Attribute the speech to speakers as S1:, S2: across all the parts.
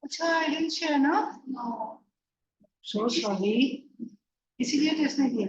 S1: अच्छा, I didn't share ना? No. So sorry. इसीलिए टेस्ट नहीं किया.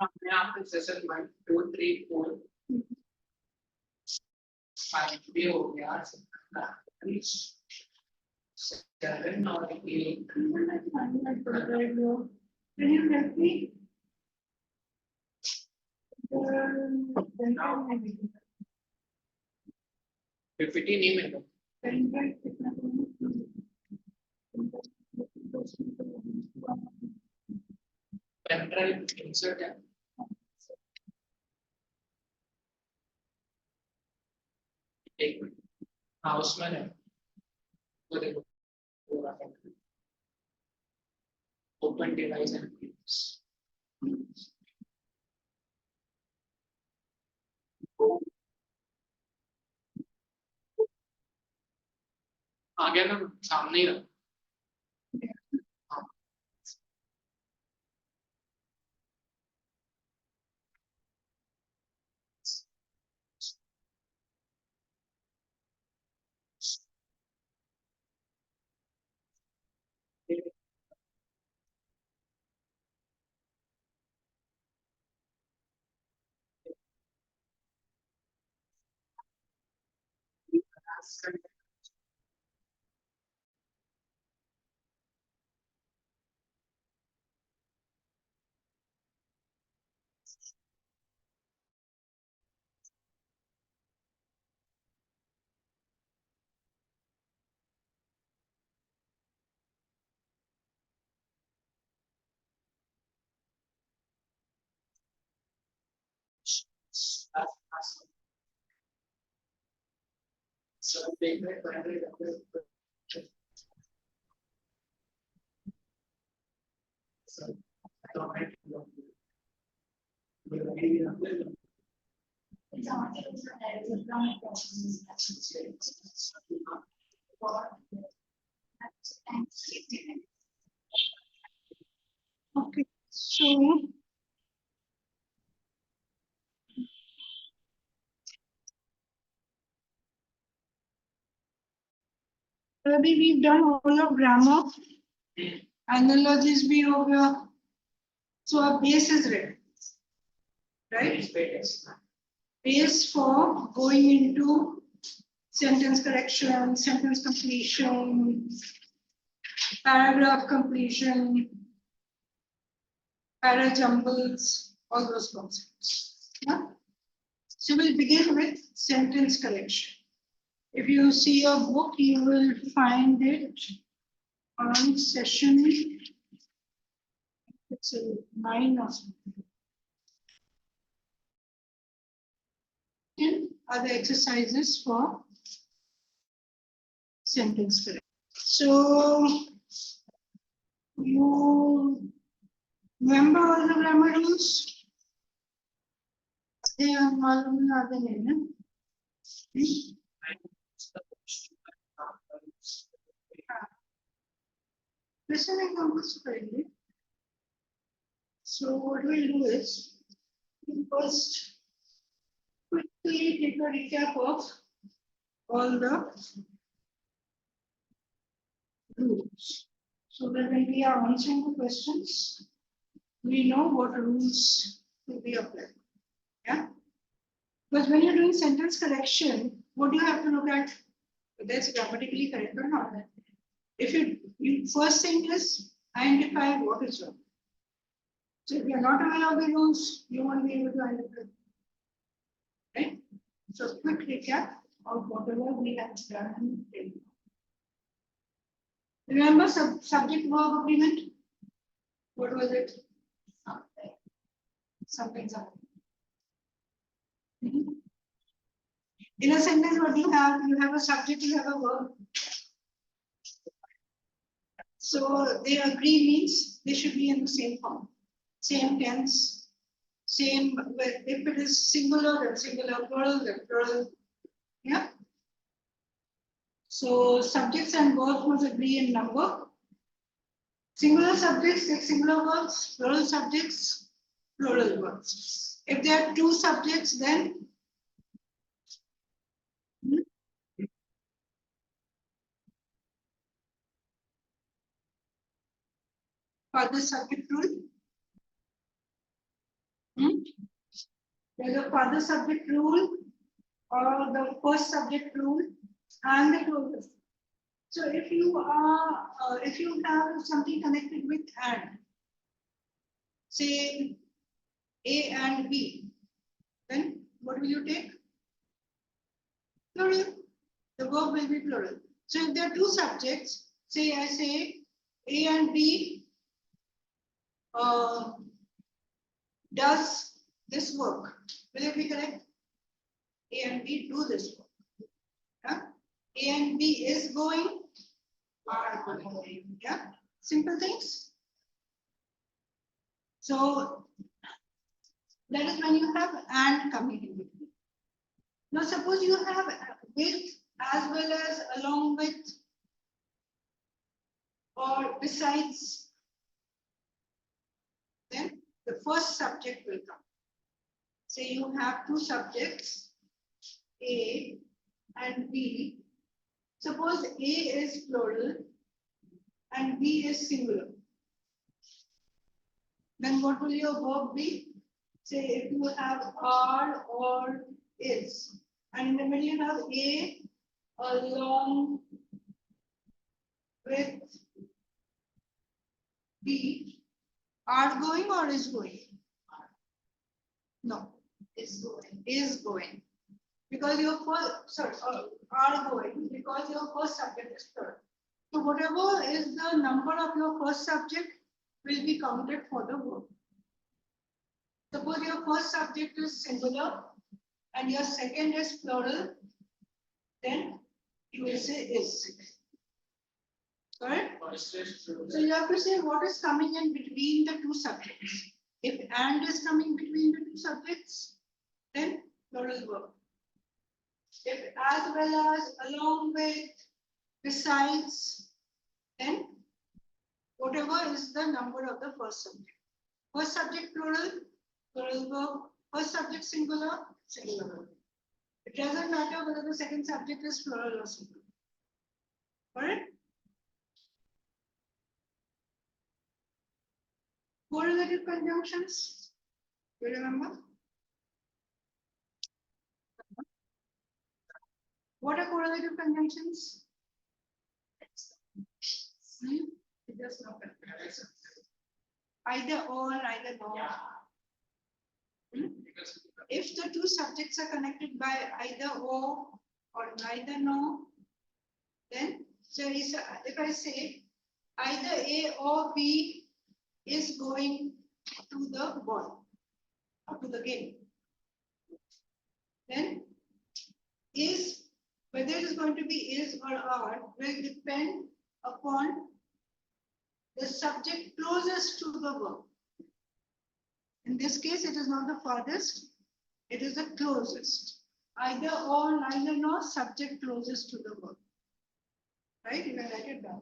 S2: अपने आप सेशन 1 2 3 4 5 भी हो गया 7 और 8
S1: Can you help me?
S2: 50 नहीं मिल पेन ड्राइव इंसर्ट है एक मिनट हाँ उसमें है वो देखो पूरा ओपन डिवाइस एंड आ गया ना सामने ही रखो सब देख रहे
S1: Okay, so already we've done all your grammar, analogies भी हो गया, so our base is ready, right? Base for going into sentence correction, sentence completion, paragraph completion, para jumbles, all those concepts. Yeah? So we'll begin with sentence correction. If you see your book, you will find it on session, it's a 9 or something. Are the exercises for sentence correction. So you remember all the grammar rules? They are मालूम ना आते हैं ना? Listen examples correctly. So what we'll do is we'll first quickly take a recap of all the rules. So that when we are answering the questions, we know what rules will be applied. Yeah. Because when you're doing sentence correction, what do you have to look at? Whether it's grammatically correct or not. If you first thing is identify what is wrong. So if you're not aware of the rules, you won't be able to identify. Right? So quick recap of whatever we have done. Remember subject verb agreement? What was it? Something. Mhm. In a sentence, what do you have? You have a subject, you have a verb. So they agree means they should be in the same form, same tense, same, if it is singular, then singular, plural, then plural. Yeah. So subjects and verbs must agree in number. Singular subjects take singular verbs, plural subjects, plural verbs. If there are two subjects, then father subject rule. There's a father subject rule or the first subject rule and the closest. So if you are, if you have something connected with and, say A and B, then what will you take? Plural. The verb will be plural. So if there are two subjects, say I say A and B does this work. Will it be correct? A and B do this work. Yeah? A and B is going, are going. Yeah? Simple things. So that is when you have and coming in between. Now suppose you have with as well as along with or besides, then the first subject will come. Say you have two subjects, A and B. Suppose A is plural and B is singular. Then what will your verb be? Say if you have are or is, and in the middle you have A along with B, are going or is going? No, is going. Is going. Because your first, sorry, are going because your first subject is plural. So whatever is the number of your first subject will be counted for the verb. Suppose your first subject is singular and your second is plural, then you will say is. Correct? So you have to say what is coming in between the two subjects. If and is coming between the two subjects, then plural verb. If as well as, along with, besides, then whatever is the number of the first subject. First subject plural, plural verb. First subject singular, singular verb. It doesn't matter whether the second subject is plural or singular. Correct? Correlative conjunctions. You remember? What are correlative conjunctions? It does not. Either or, either nor. If the two subjects are connected by either or neither nor, then so if I say either A or B is going to the ball or to the game, then is, whether it is going to be is or are, will depend upon the subject closest to the verb. In this case, it is not the farthest, it is the closest. Either or, neither nor, subject closest to the verb. Right? You can write it down.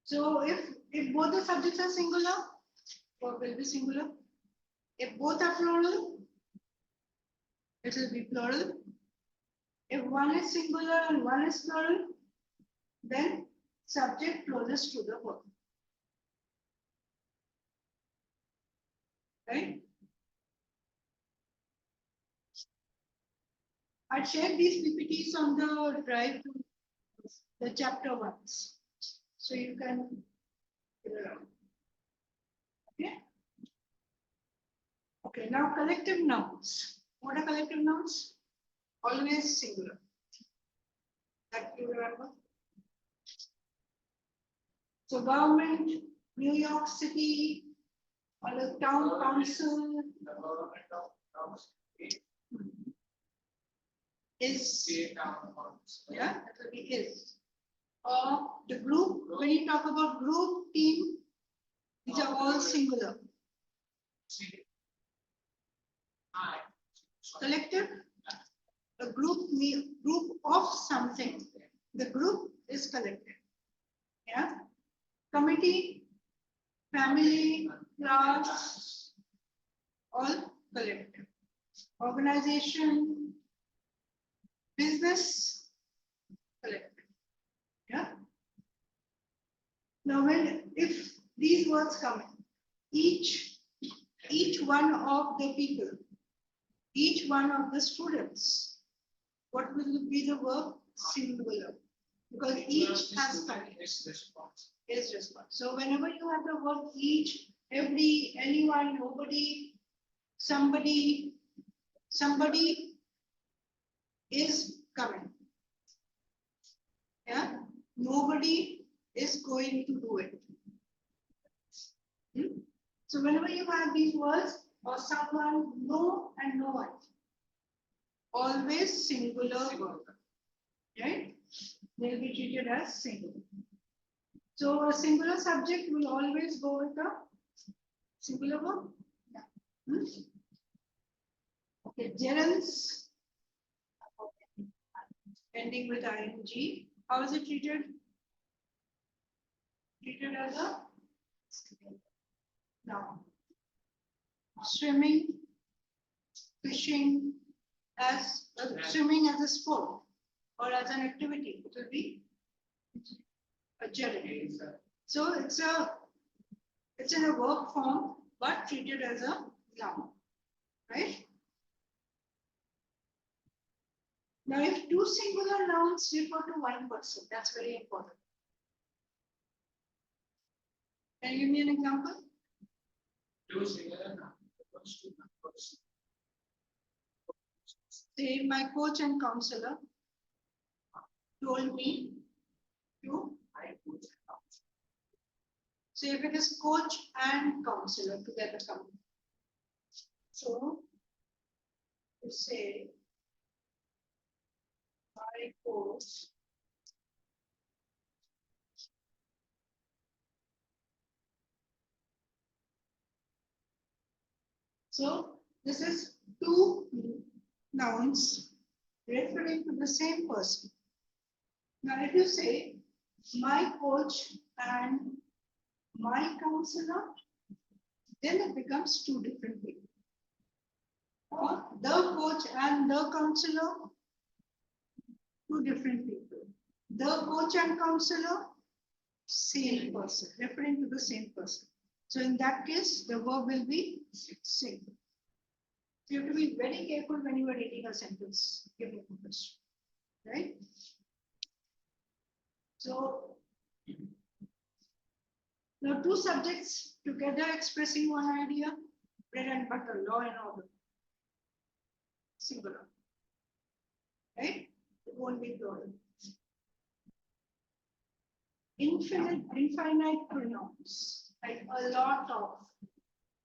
S1: So if both the subjects are singular, verb will be singular. If both are plural, it will be plural. If one is singular and one is plural, then subject closest to the verb. Right? I shared these PPTs on the drive to the chapter ones. So you can figure it out. Okay. Okay, now collective nouns. What are collective nouns? Always singular. That you remember? So government, New York City, or the town council
S2: The government of
S1: is,
S2: state town council.
S1: yeah, that will be is. Or the group, when you talk about group, team, these are all singular.
S2: See. I.
S1: Collective, a group, group of something. The group is collective. Yeah. Committee, family, class, all collective. Organization, business, collective. Yeah. Now, if these words come in, each one of the people, each one of the students, what will be the verb? Singular. Because each has collective.
S2: Is response.
S1: Is response. So whenever you have the word each, every, anyone, nobody, somebody is coming. Yeah, nobody is going to do it. So whenever you have these words, or someone, no and no one, always singular verb, right? They'll be treated as singular. So a singular subject will always go with a singular verb. Yeah. Okay, gerunds ending with ing. How is it treated? Treated as a noun. Swimming, fishing, as swimming as a sport or as an activity, it will be a gerund. So it's in a verb form, but treated as a noun, right? Now, if two singular nouns refer to one person, that's very important. Can you give me an example?
S2: Two singular numbers to numbers.
S1: Say my coach and counselor told me to.
S2: I put
S1: So if it is coach and counselor together come. So you say my coach so this is two nouns referring to the same person. Now if you say my coach and my counselor, then it becomes two different people. Or the coach and the counselor, two different people. The coach and counselor, same person, referring to the same person. So in that case, the verb will be same. You have to be very careful when you are reading a sentence, giving a question, right? So now two subjects together expressing one idea, bread and butter, law and order. Singular. Right? It won't be plural. Infinite pronouns, like a lot of,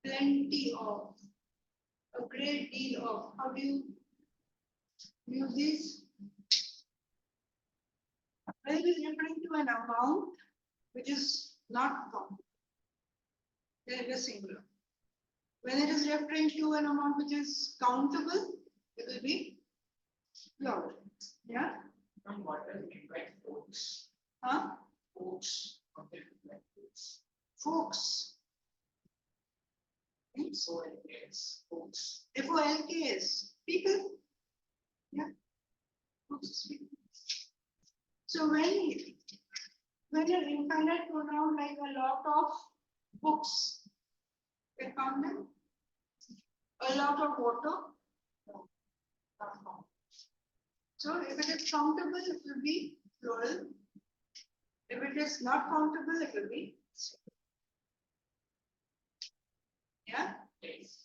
S1: plenty of, a great deal of. How do you use this? When it is referring to an amount which is not countable, then it is singular. When it is referring to an amount which is countable, it will be plural. Yeah?
S2: from what is meant by folks.
S1: Huh?
S2: Folks. Okay, like folks.
S1: Folks.
S2: So it's folks.
S1: FOLKs. People. Yeah. Folks is people. So when an infinite pronoun like a lot of books, we found them. A lot of water. No, not found. So if it is countable, it will be plural. If it is not countable, it will be singular. Yeah,
S2: Yes.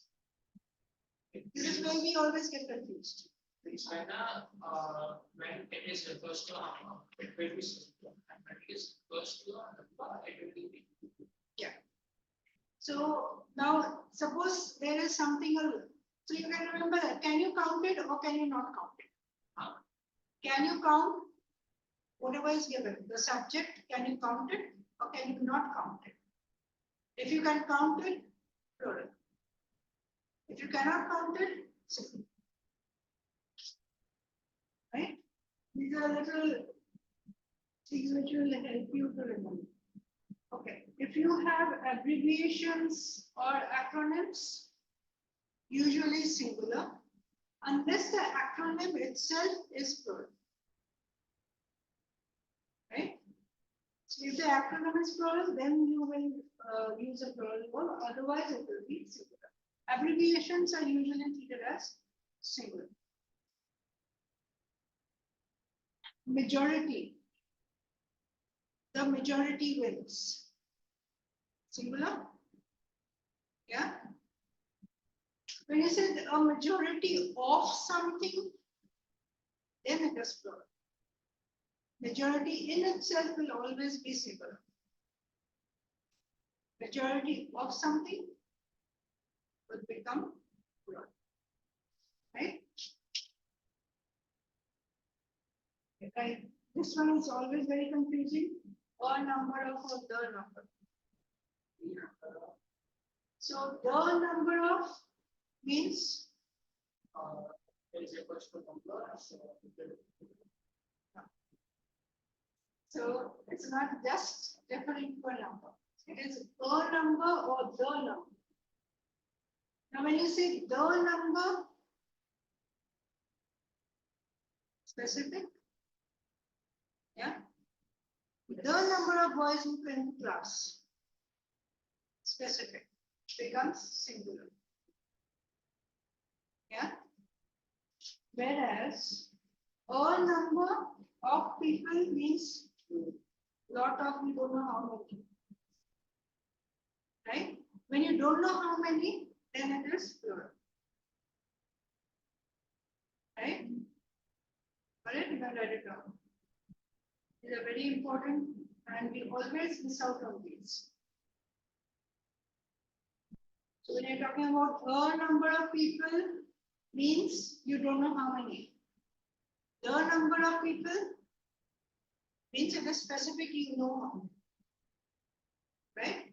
S1: this is where we always get confused.
S2: It's when it is refers to it will be singular, and when it is refers to a number, it will be.
S1: So now suppose there is something else. So you can remember that. Can you count it or can you not count it?
S2: Huh?
S1: Can you count whatever is given? The subject, can you count it or can you not count it? If you can count it, plural. If you cannot count it, singular. Right? These are little things which will help you to remember. Okay, if you have abbreviations or acronyms, usually singular, unless the acronym itself is plural. Right? So if the acronym is plural, then you will use a plural one, otherwise it will be singular. Abbreviations are usually treated as singular. Majority. The majority wins. Singular? Yeah. When you say a majority of something, then it is plural. Majority in itself will always be singular. Majority of something will become plural. Right? Right. This one is always very confusing. A number of or the number. So the number of means
S2: It is refers to number,
S1: so it's not just referring to a number. It is a number or the number. Now when you say the number, specific, yeah, the number of boys who came to class, specific, becomes singular. Yeah. Whereas a number of people means lot of, you don't know how many. Right? When you don't know how many, then it is plural. Right? Got it? You can write it down. These are very important and we always miss out on these. So when you're talking about a number of people, means you don't know how many. The number of people means it is specific, you know how many. Right?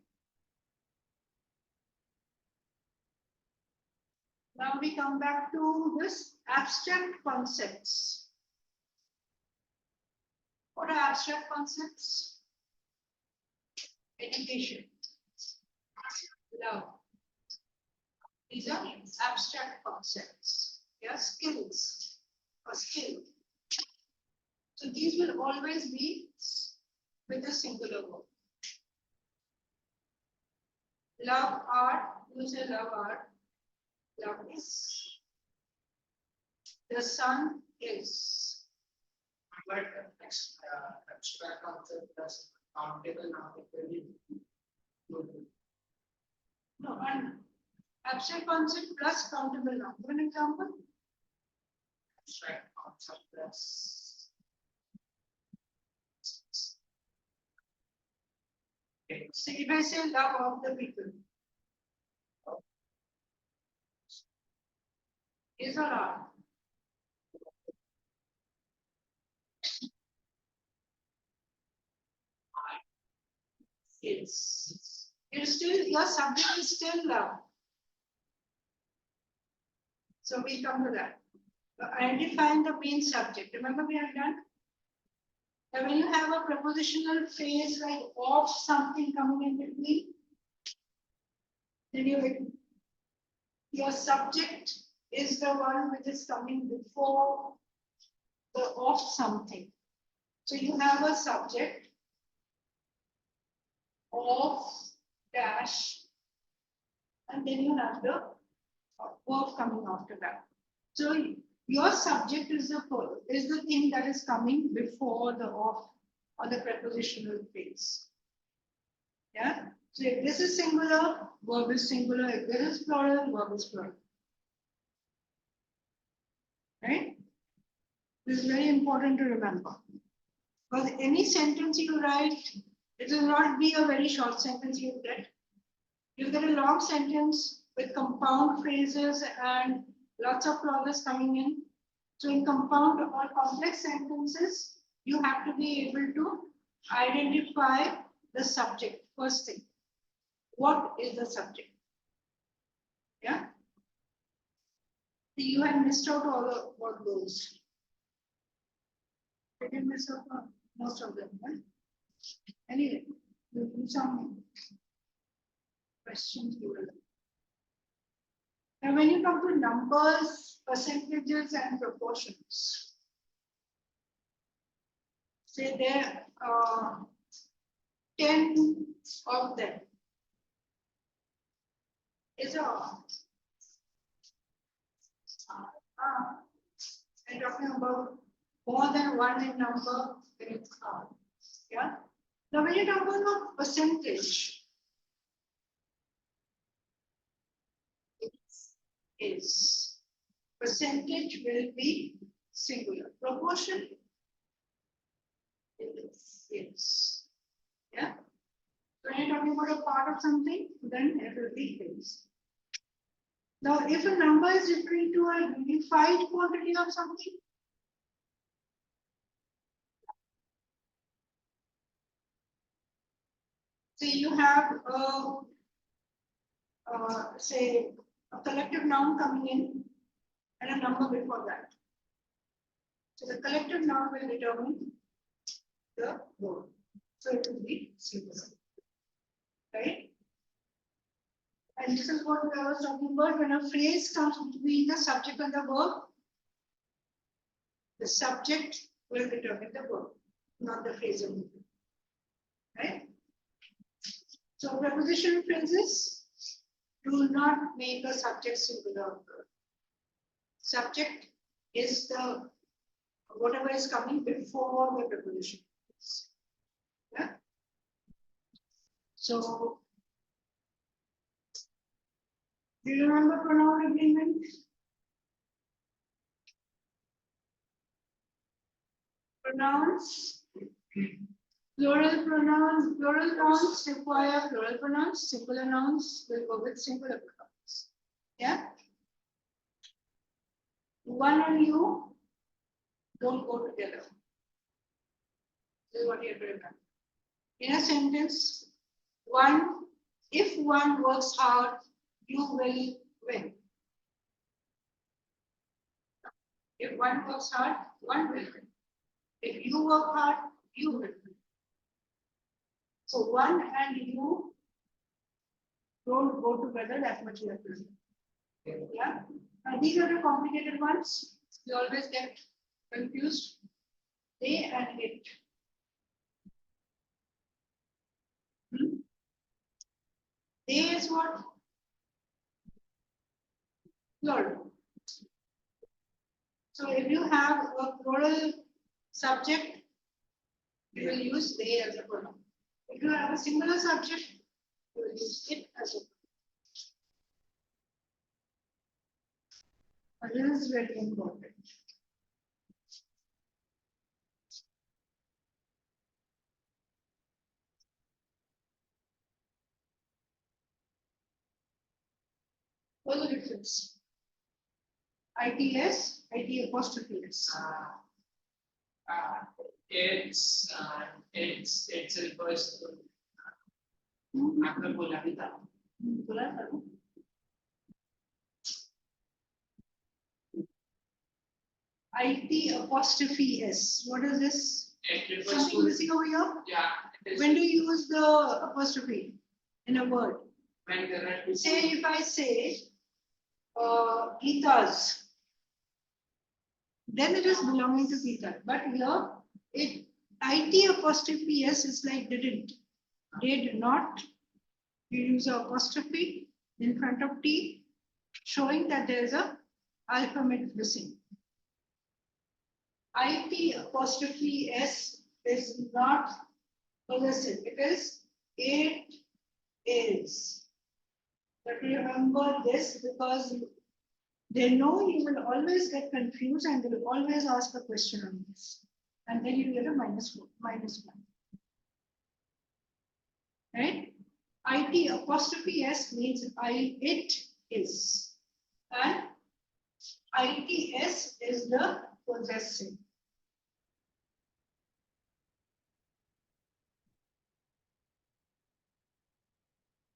S1: Now we come back to this abstract concepts. What are abstract concepts? Education, love. These are abstract concepts. Yeah, skills or skill. So these will always be with a singular word. Love art, you say love art. Love is. The sun is.
S2: but abstract concept plus countable now it will be good.
S1: No, and abstract concept plus countable noun. Give an example.
S2: Abstract concept plus
S1: So if I say love of the people, is or are? It's still, your subject is still love. So we come to that. Identifying the main subject. Remember we have done? Now when you have a prepositional phrase like of something coming in between, then your subject is the one which is coming before the of something. So you have a subject of dash, and then you have the verb coming after that. So Your subject is the thing that is coming before the of or the prepositional phrase. Yeah. So if this is singular, verb is singular. If this is plural, verb is plural. Right? This is very important to remember. Because any sentence you write, it will not be a very short sentence you get. You get a long sentence with compound phrases and lots of clauses coming in. So in compound or complex sentences, you have to be able to identify the subject first thing. What is the subject? Yeah. You have missed out all those. You can miss out on most of them. Right? Anyway, we'll do some questions. Now, when you come to numbers, percentages, and proportions, say there are 10 of them. Is I'm talking about more than one in number, then it's hard. Yeah. Now, when you talk about percentage, is percentage will be singular. Proportion is. Yeah. When you're talking about a part of something, then it will be is. Now, if a number is referring to a unified quantity of something, say you have say a collective noun coming in and a number before that. So the collective noun will determine the word. So it will be singular. Right? And this is what I was talking about. When a phrase comes between the subject and the verb, the subject will determine the verb, not the phrase only. Right? So prepositional phrases do not make a subject singular. Subject is the whatever is coming before the preposition. Yeah. So do you remember pronoun agreement? Pronouns, plural nouns require plural pronouns, singular nouns will go with singular pronouns. Yeah. One and you don't go together. This is what you have to remember. In a sentence, if one works hard, you will win. If one works hard, one will win. If you work hard, you will win. So one and you don't go together, that much you have to do. Yeah. And these are the complicated ones. You always get confused. They and it. They is what? Plural. So if you have a plural subject, you will use they as a pronoun. If you have a singular subject, you will use it as a pronoun. This is very important. What's the difference? ITS, IT apostrophe S.
S2: It's refers to macropolaridad.
S1: IT apostrophe S. What is this?
S2: It refers
S1: Something
S2: to,
S1: missing over here?
S2: yeah, it is
S1: When do you use the apostrophe in a word?
S2: when there are two.
S1: Say if I say Gita's, then it is belonging to Gita. But here, IT apostrophe S is like didn't. Did not. You use an apostrophe in front of T, showing that there is a alphabet missing. IT apostrophe S is not possessive. It is, it is. But remember this because they know you will always get confused and they will always ask a question on this. And then you get a minus one. Right? IT apostrophe S means it is. And ITS is the possessive.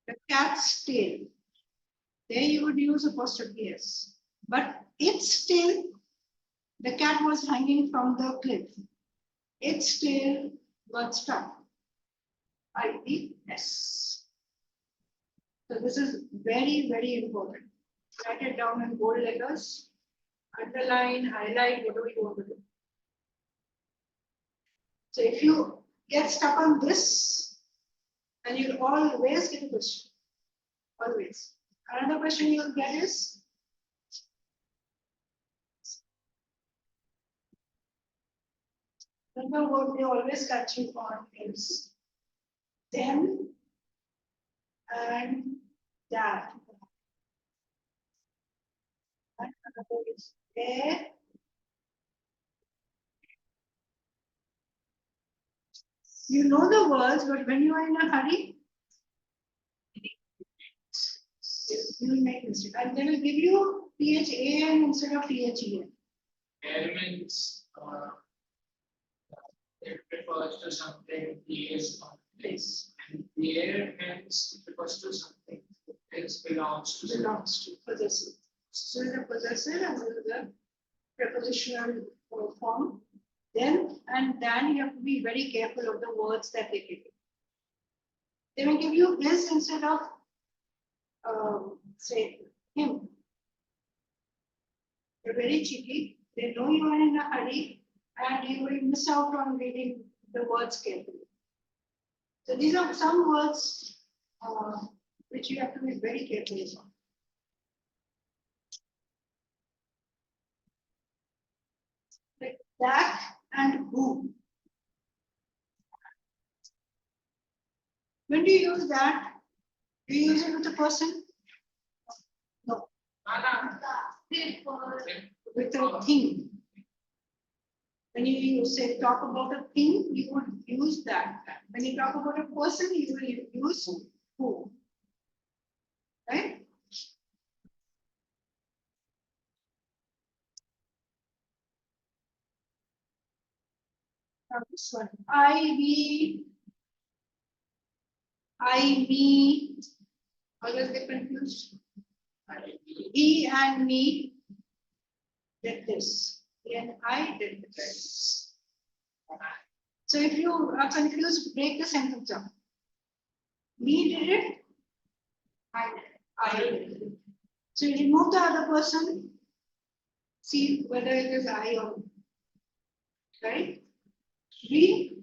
S1: The cat's tail. There you would use apostrophe S. But its tail, the cat was hanging from the cliff. Its tail got stuck. ITS. So this is very, very important. Write it down in bold letters, underline, highlight, whatever you want to do. So if you get stuck on this, then you'll always get a question. Always. Another question you'll get is, remember what they always catch you on is them and that. And another is there. You know the words, but when you are in a hurry, you will make mistake. And they will give you PHAN instead of PHEN.
S2: Elements, it refers to something is on place. And there hence it refers to something else belongs to.
S1: Possessive. So the possessive and the prepositional form. Then and then you have to be very careful of the words that they give you. They will give you this instead of say him. They're very cheeky. They know you are in a hurry and you will miss out on reading the words carefully. So these are some words which you have to be very careful of. Like that and who. When do you use that? Do you use it with a person? No. With a thing. When you say talk about a thing, you would use that. When you talk about a person, you will use who. Right? Now this one. We, always get confused. He and me did this. He and I did this. So if you are confused, break the sentence up. Me did it. I did it. So you remove the other person. See whether it is I or me. Right? We,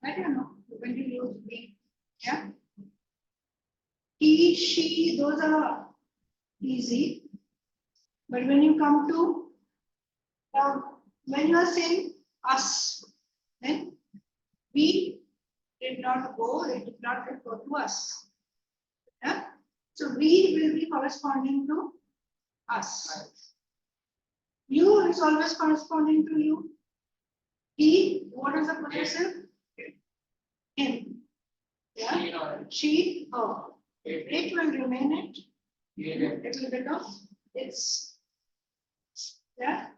S1: I don't know when you use we. Yeah. He, she, those are easy. But when you come to when you are saying us, then we did not go, it did not refer to us. Yeah? So we will be corresponding to us. You is always corresponding to you. He, what is the possessive? Him. Yeah? She, her. It will remain it. It will become its. Yeah?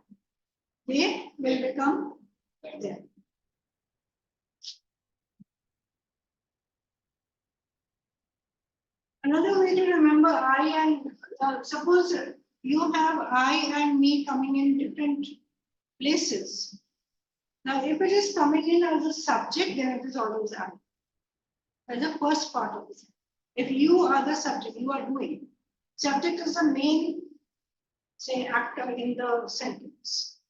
S1: They will become them. Another way to remember I and suppose you have I and me coming in different places. Now, if it is coming in as a subject, then it is always I. That's the first part of it. If you are the subject, you are doing. Subject is the main, say, actor in the sentence.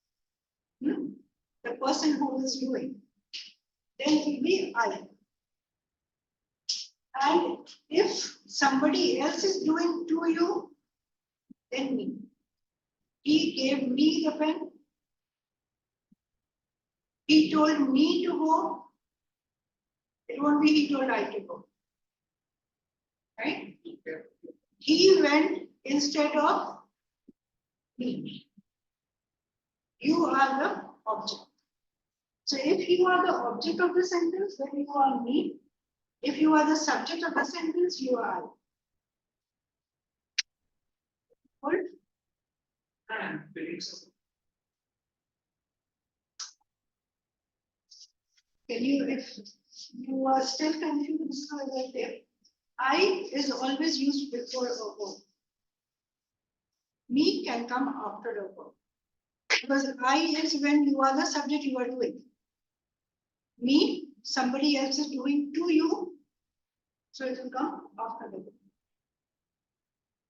S1: The person who is doing. Then it will be I. And if somebody else is doing to you, then me. He gave me the pen. He told me to go. It won't be he told I to go. Right? He went instead of me. You are the object. So if you are the object of the sentence, then you are me. If you are the subject of the sentence, you are I. Hold.
S2: And beliefs.
S1: Can you, if you are still confused over there, I is always used before a verb. Me can come after a verb. Because I is when you are the subject you are doing. Me, somebody else is doing to you, so it will come after the verb.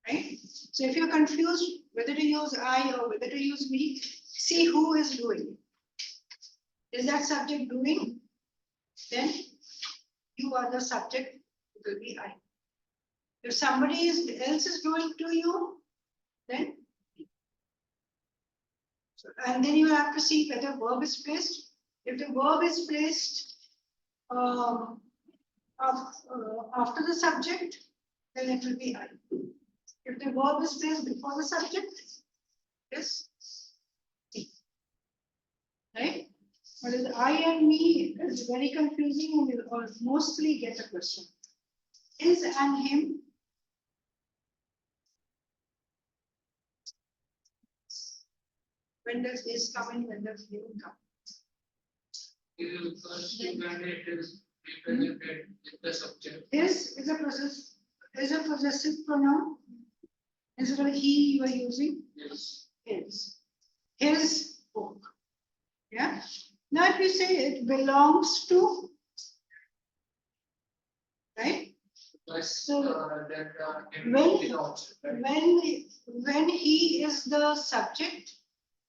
S1: Right? So if you're confused whether to use I or whether to use me, see who is doing. Is that subject doing? Then you are the subject, it will be I. If somebody else is doing to you, then so, and then you have to see whether verb is placed. If the verb is placed after the subject, then it will be I. If the verb is placed before the subject, yes, he. Right? But with I and me is very confusing and you'll mostly get a question. His and him. When does this come in? When does him come?
S2: Because when it is represented with the subject.
S1: His is a possessive pronoun. Instead of he, you are using
S2: Yes.
S1: his book. Yeah. Now, if you say it belongs to, right?
S2: So
S1: when he is the subject,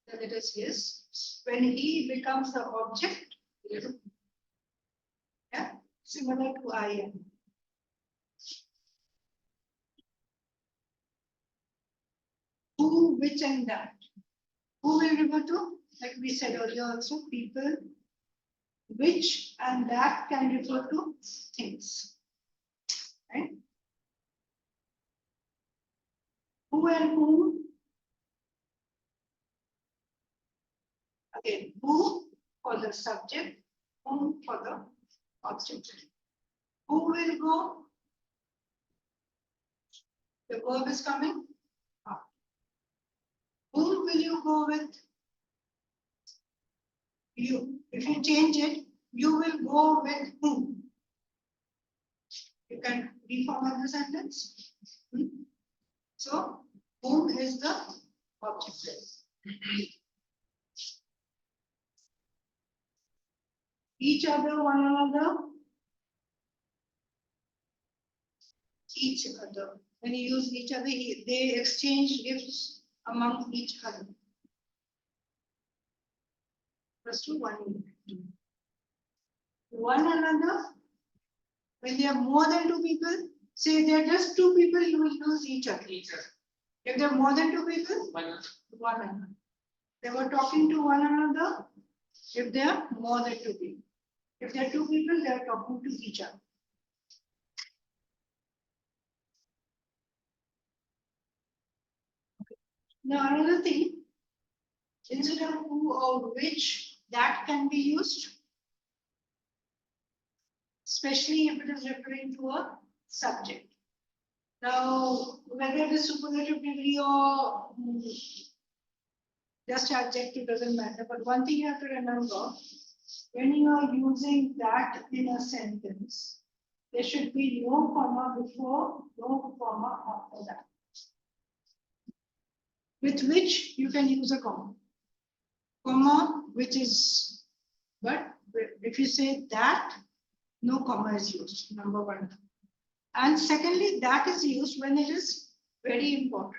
S1: then it is his. When he becomes the object, it is, yeah, similar to I am. Who, which, and that. Who will refer to? Like we said earlier, also people. Which and that can refer to things. Right? Who and whom? Again, who for the subject, whom for the object. Who will go? The verb is coming up. Whom will you go with? You. If you change it, you will go with whom? You can reformat the sentence. So, whom is the object? Each other, one another. Each other. When you use each other, they exchange gifts among each other. First to one unit. One another. When there are more than two people, say there are just two people, you will use each other. If there are more than two people, one another. They were talking to one another. If there are more than two people. If there are two people, they are talking to each other. Okay. Now another thing, instead of who or which, that can be used, especially if it is referring to a subject. Now, whether it is superlative degree or just adjective doesn't matter, but one thing you have to remember, when you are using that in a sentence, there should be no comma before, no comma after that. With which you can use a comma. Comma, which is, but if you say that, no comma is used, number one. And secondly, that is used when it is very important.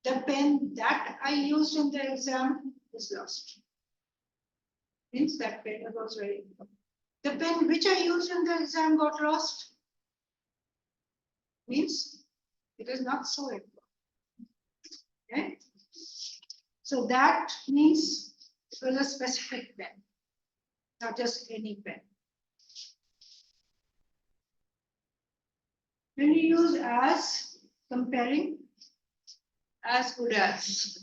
S1: The pen that I used in the exam is lost. Means that pen was very important. The pen which I used in the exam got lost. Means it is not so important. Okay? So that means was a specific pen, not just any pen. When you use as, comparing, as good as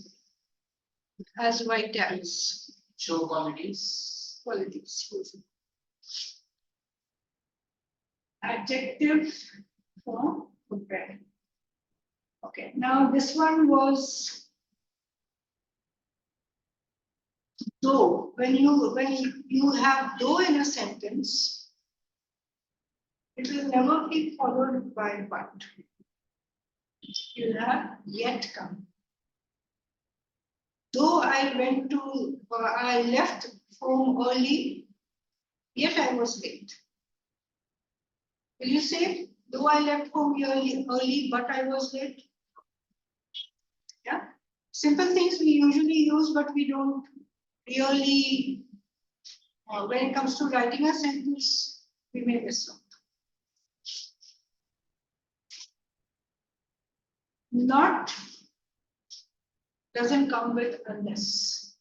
S1: white as,
S2: Show qualities.
S1: qualities. Adjective for comparing. Okay, now this one was though. When you have though in a sentence, it will never be followed by but. You have yet come. Though I left home early, yet I was late. Will you say, though I left home early, but I was late? Yeah. Simple things we usually use, but we don't really, when it comes to writing a sentence, we may miss out. Not doesn't come with unless.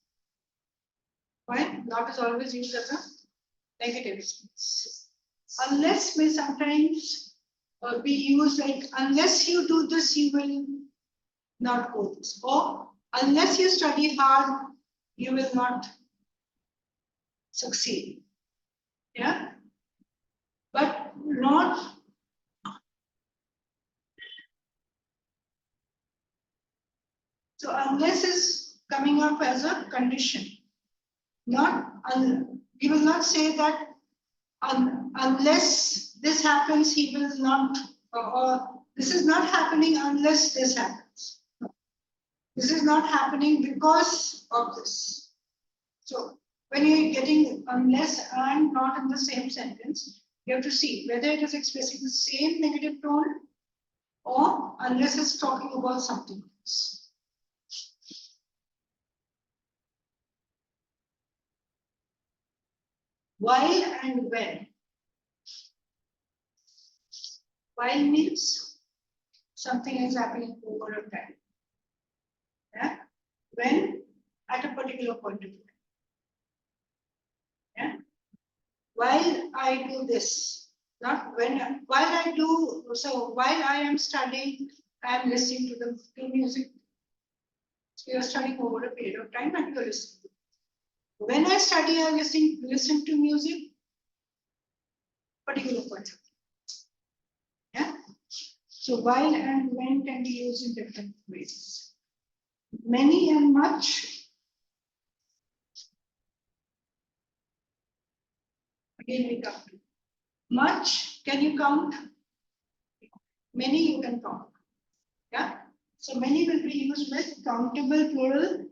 S1: Why? Not is always used as a negative. Unless may sometimes be used like, unless you do this, you will not go this. Or unless you study hard, you will not succeed. Yeah? But not so unless is coming up as a condition. Not we will not say that unless this happens, he will not, or this is not happening unless this happens. This is not happening because of this. So when you're getting unless and not in the same sentence, you have to see whether it is expressing the same negative tone or unless it's talking about something else. While and when. While means something is happening over a time. Yeah? When at a particular point of time. Yeah? While I do this, not when, while I do, so while I am studying, I am listening to music. So you are studying over a period of time and you are listening. When I study, I listen to music, particular point of time. Yeah? So while and when can be used in different ways. Many and much. Again, we count. Much, can you count? Many you can count. Yeah. So many will be used with countable plural.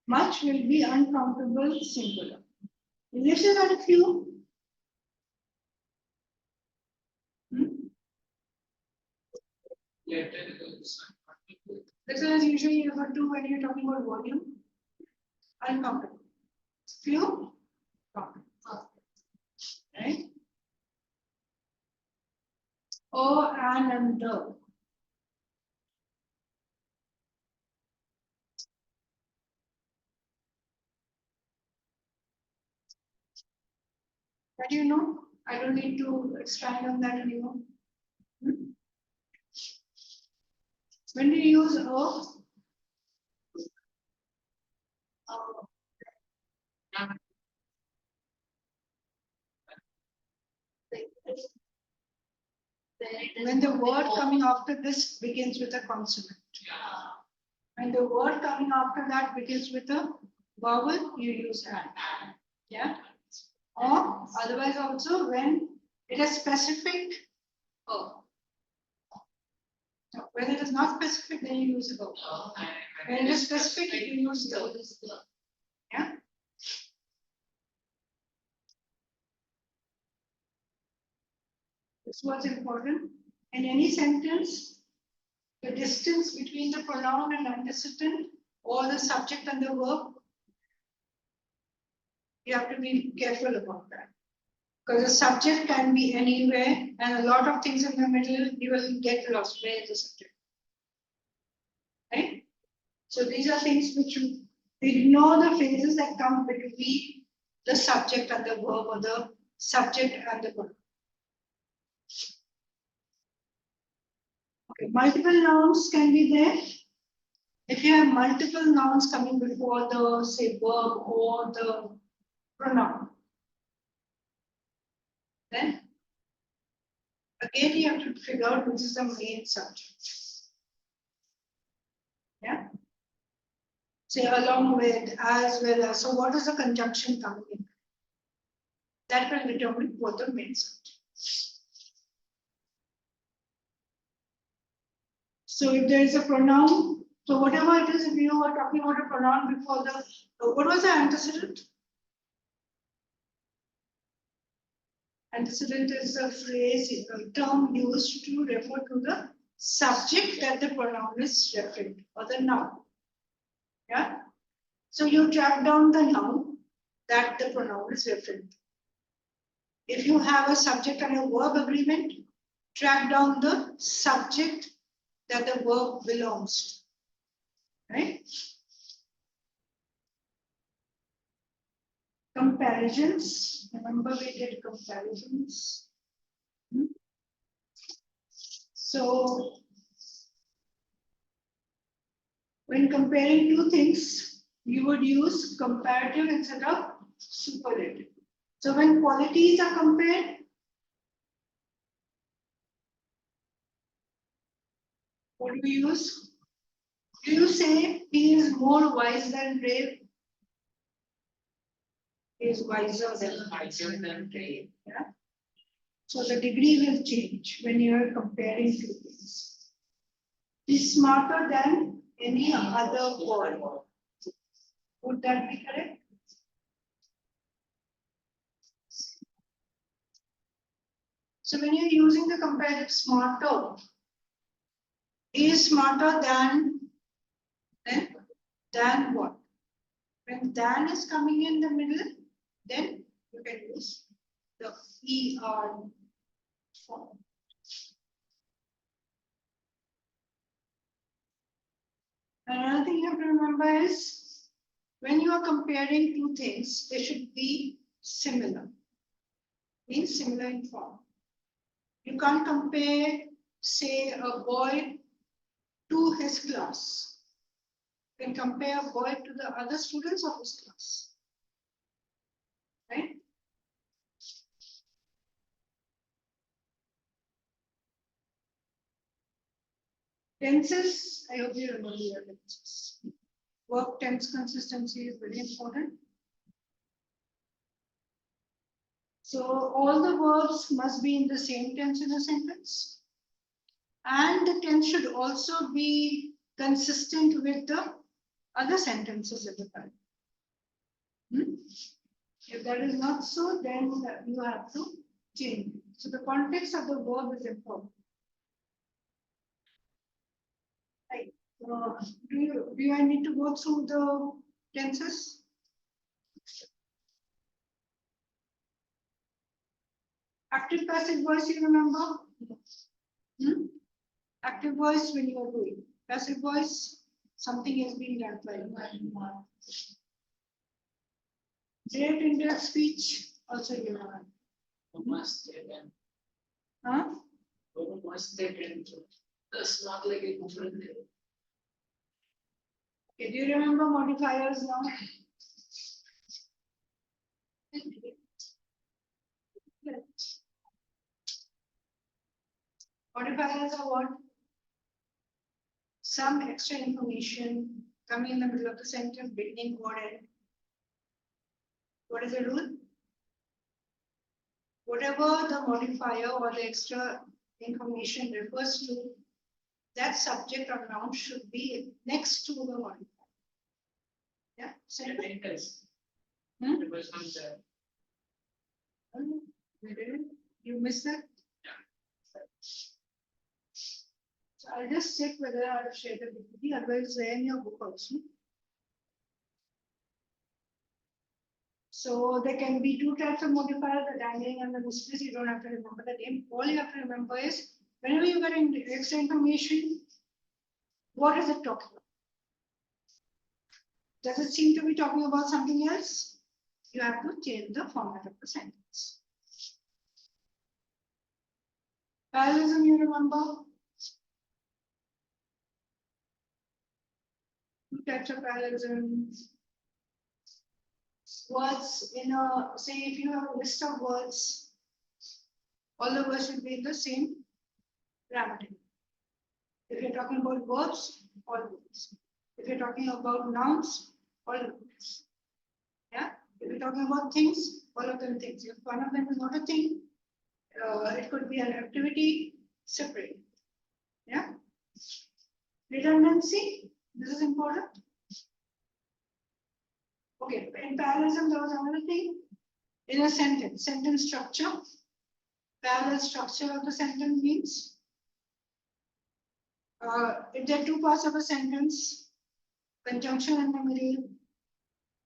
S1: Much will be uncountable singular. English is not a few. This is usually referred to when you're talking about volume. Uncountable. Few. Countable. Right? Oh, and the. That you know, I don't need to expand on that anymore. When we use when the word coming after this begins with a consonant. When the word coming after that begins with a vowel, you use and. Yeah. Or otherwise also when it is specific. When it is not specific, then you use o. When it is specific, you use the. Yeah. This was important. In any sentence, the distance between the pronoun and antecedent or the subject and the verb, you have to be careful about that. Because the subject can be anywhere and a lot of things in the middle, you will get lost. Where is the subject? Right? So these are things which you Ignore the phrases that come between the subject and the verb or the subject and the verb. Okay, multiple nouns can be there. If you have multiple nouns coming before the, say, verb or the pronoun, then again you have to figure out which is the main subject. Yeah. Say along with, as well as. So what is the conjunction coming in? That will determine what the main subject. So if there is a pronoun, so whatever it is, if you are talking about a pronoun before the, what was the antecedent? Antecedent is a phrase, a term used to refer to the subject that the pronoun is referring to, or the noun. Yeah. So you track down the noun that the pronoun is referring to. If you have a subject and a verb agreement, track down the subject that the verb belongs to. Right? Comparisons. Remember, we did comparisons. So, when comparing two things, you would use comparative instead of superlative. So, when qualities are compared, what do we use? Do you say he is more wise than brave? He is wiser than brave. Yeah. So the degree will change when you are comparing two things. He's smarter than any other boy. Would that be correct? So when you're using the comparative smarter, he is smarter than what? When than is coming in the middle, then you can use the ER form. Another thing you have to remember is when you are comparing two things, they should be similar. Means similar in form. You can't compare, say, a boy to his class. You can compare a boy to the other students of his class. Right? Tenses, I hope you remember your tenses. Verb tense consistency is very important. So all the verbs must be in the same tense in a sentence. And the tense should also be consistent with the other sentences at the time. If that is not so, then you have to change it. So the context of the verb is important. Right. Do I need to go through the tenses? Active passive voice, you remember? Active voice when you are doing. Passive voice, something is being done by you. Direct indirect speech, also you know. Huh?
S2: That's not like a different thing.
S1: Okay, do you remember modifiers now? Modifiers are what? Some extra information coming in the middle of the sentence, beginning, word, end. What is the rule? Whatever the modifier or the extra information refers to, that subject or noun should be next to the modifier. Yeah, so
S2: It was not there.
S1: you missed that? So I'll just check whether I've shared the PPT, otherwise they're in your book also. So there can be two types of modifiers, the dangling and the misplaced. You don't have to remember the name. All you have to remember is whenever you get extra information, what is it talking about? Does it seem to be talking about something else? You have to change the format of the sentence. Parallelism, you remember? Two types of parallelism. Words in a, say if you have a list of words, all the words should be in the same grammatic. If you're talking about verbs, all verbs. If you're talking about nouns, all nouns. Yeah. If you're talking about things, all of them things. If one of them is not a thing, it could be an activity separate. Yeah. Redundancy, this is important. Okay, in parallelism, there was another thing. In a sentence structure, parallel structure of the sentence means if there are two parts of a sentence, conjunction in the middle,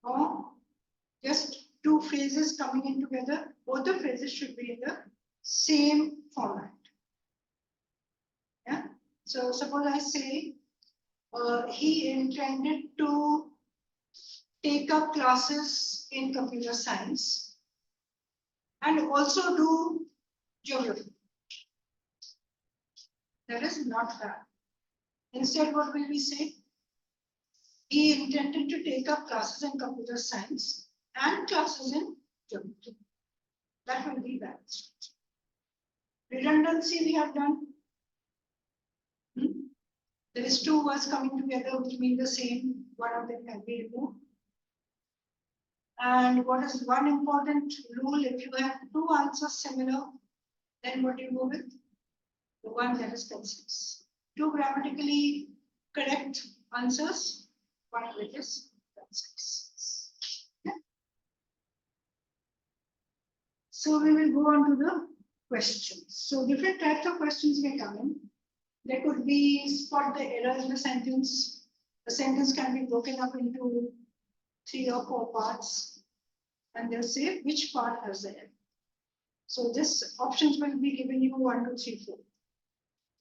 S1: or just two phrases coming in together, both the phrases should be in the same format. Yeah. So suppose I say he intended to take up classes in computer science and also do geography. That is not bad. Instead, what will we say? He intended to take up classes in computer science and classes in geography. That will be bad. Redundancy we have done. There is two words coming together which mean the same. One of them can be removed. And what is one important rule? If you have two answers similar, then what do you go with? The one that is concise. Two grammatically correct answers, one which is concise. Yeah. So we will go on to the questions. So different types of questions may come in. There could be spot the errors in the sentence. The sentence can be broken up into 3 or 4 parts, and they'll say which part has the error. So this options will be given you 1, 2, 3, 4.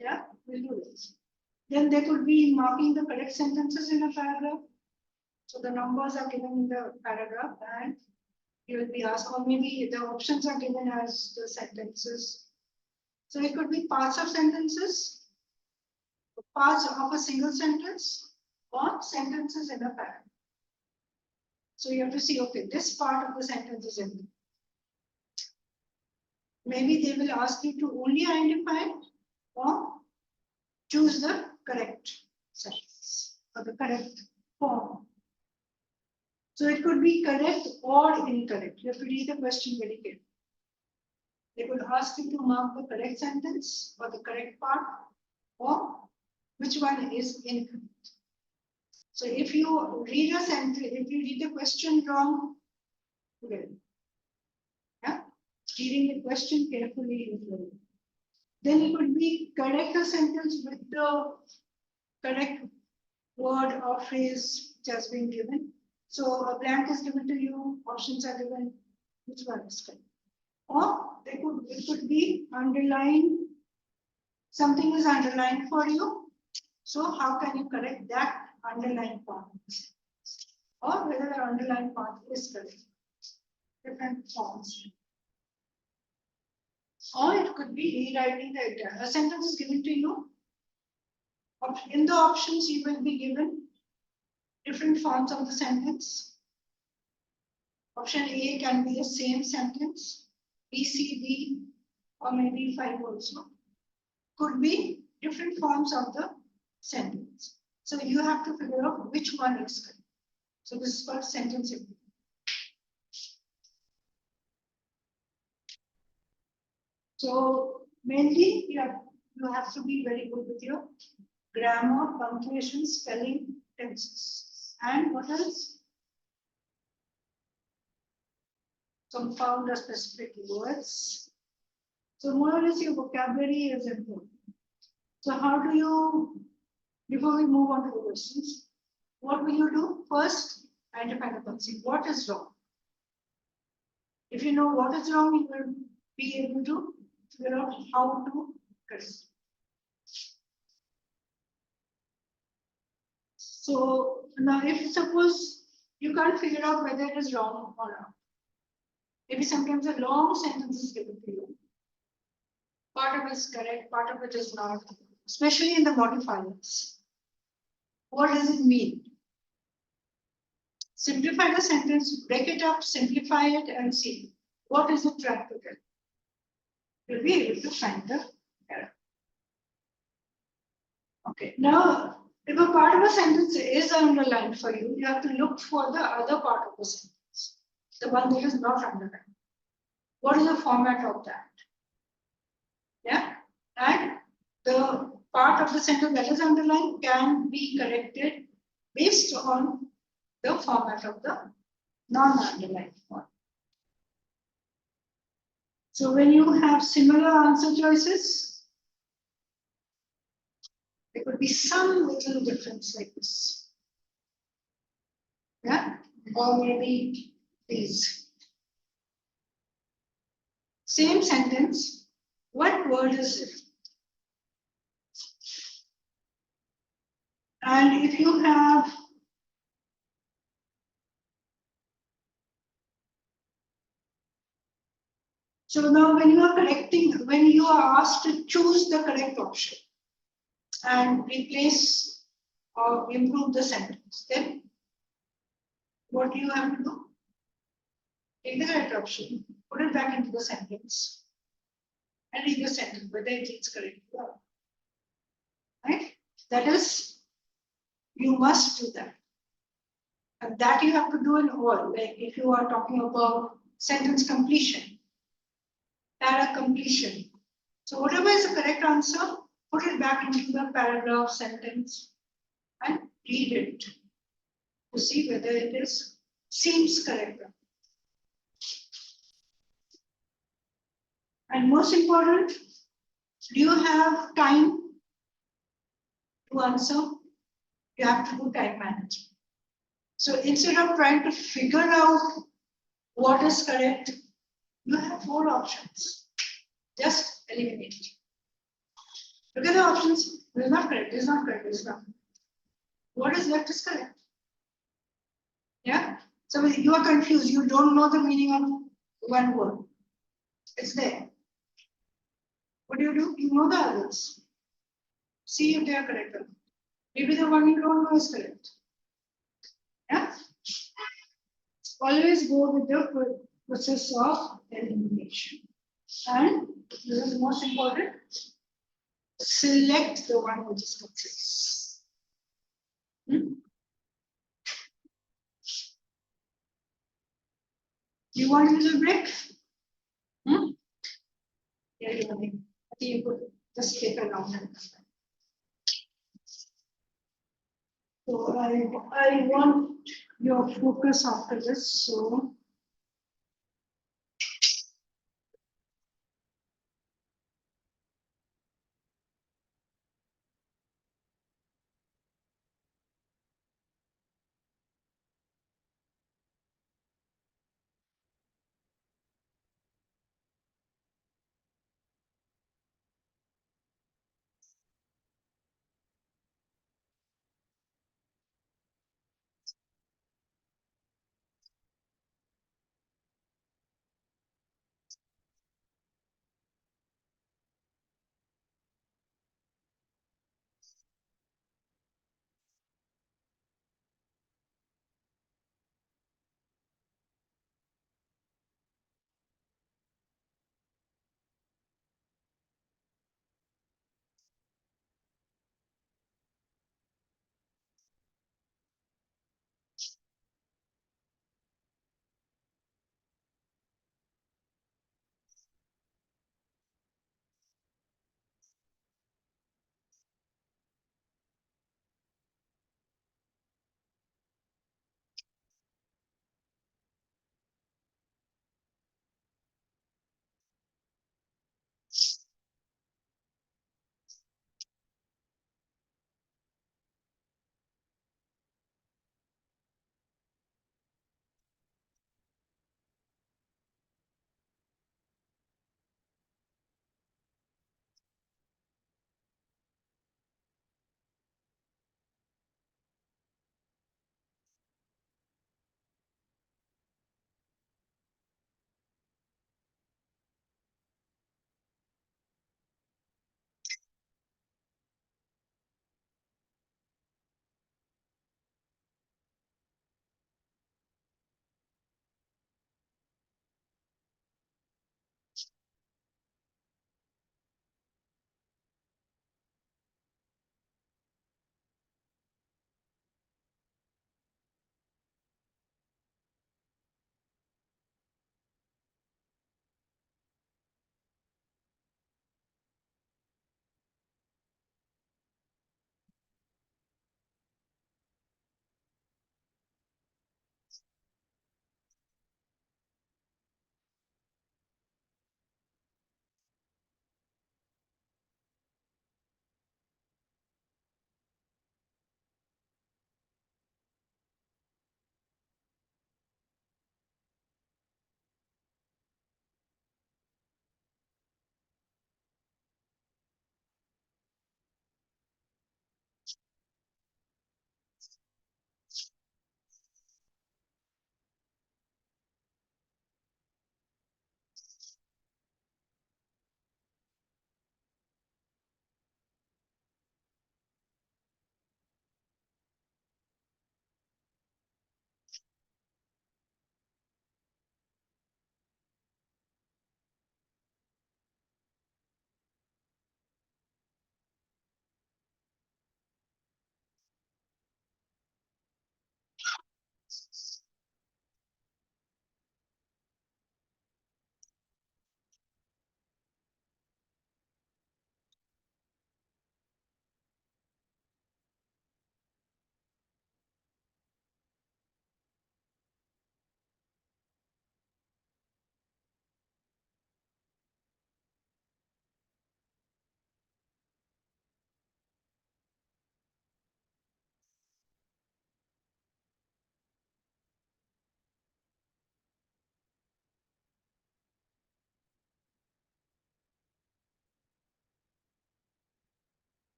S1: Yeah, we'll do this. Then there could be marking the correct sentences in a paragraph. So the numbers are given in the paragraph, and you will be asked, or maybe the options are given as the sentences. So it could be parts of sentences, parts of a single sentence, or sentences in a paragraph. So you have to see, okay, this part of the sentence is in. Maybe they will ask you to only identify or choose the correct sentence or the correct form. So it could be correct or incorrect. You have to read the question very carefully. They could ask you to mark the correct sentence or the correct part, or which one is incorrect. So if you read a sentence, if you read the question wrong, well, yeah, reading the question carefully is well. Then it would be correct a sentence with the correct word or phrase which has been given. So a blank is given to you, options are given, which one is correct? Or it could be underlined, something is underlined for you. So how can you correct that underlined part? Or whether the underlined part is correct. Different forms. Or it could be rewriting the entire. A sentence is given to you. In the options, you will be given different forms of the sentence. Option A can be the same sentence, B, C, D, or maybe 5 also. Could be different forms of the sentence. So you have to figure out which one is correct. So this is called sentence improvement. So mainly you have to be very good with your grammar, punctuation, spelling, tenses. And what else? Compound the specific words. So more or less your vocabulary is important. So how do you, before we move on to the questions, what will you do? First, identify the concept. What is wrong? If you know what is wrong, you will be able to figure out how to correct. So now if suppose you can't figure out whether it is wrong or not. Maybe sometimes a long sentence is given to you. Part of it is correct, part of it is not, especially in the modifiers. What does it mean? Simplify the sentence, break it up, simplify it, and see what is it trying to get. You'll be able to find the error. Okay, now if a part of a sentence is underlined for you, you have to look for the other part of the sentence, the one that is not underlined. What is the format of that? Yeah, and the part of the sentence that is underlined can be corrected based on the format of the non-underlined one. So when you have similar answer choices, there could be some little difference like this. Yeah, or maybe these. Same sentence, what word is it? And if you have so now when you are correcting, when you are asked to choose the correct option and replace or improve the sentence, then what do you have to do? Take the correct option, put it back into the sentence, and read the sentence whether it is correct or not. Right? That is, you must do that. And that you have to do in all. Like if you are talking about sentence completion, para completion. So whatever is the correct answer, put it back into the paragraph sentence and read it to see whether it is seems correct. And most important, do you have time to answer? You have to do time management. So instead of trying to figure out what is correct, you have 4 options. Just eliminate it. Look at the options. This is not correct. This is not correct. This is not. What is left is correct. Yeah. So you are confused. You don't know the meaning of one word. It's there. What do? You know the others. See if they are correct. Maybe the one you don't know is correct. Yeah. Always go with the process of elimination. And this is most important. Select the one which is complete. You want a little break? Yeah, I think you could just take a long time. So I want your focus after this. So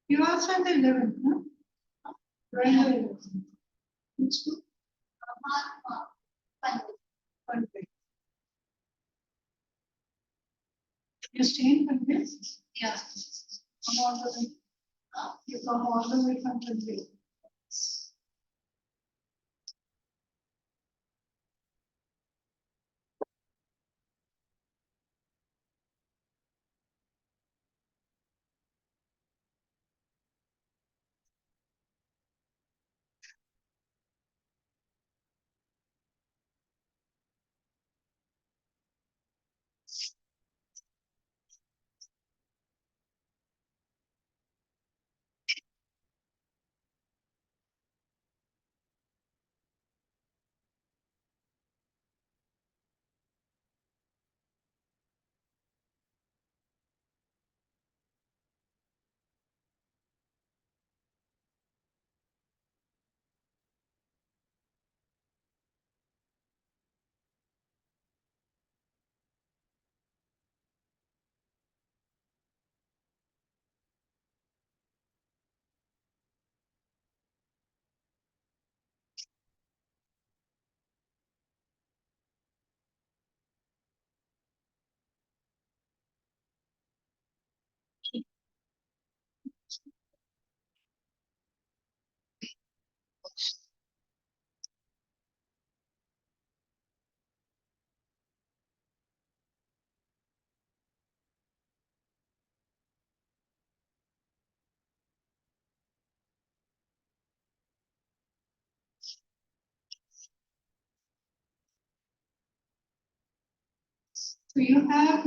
S1: You also in the 11th, no? Right now, 11th. Which school? Convent. You stay in Convent?
S3: Yeah.
S1: Come all the way. You come all the way from Convent. So you have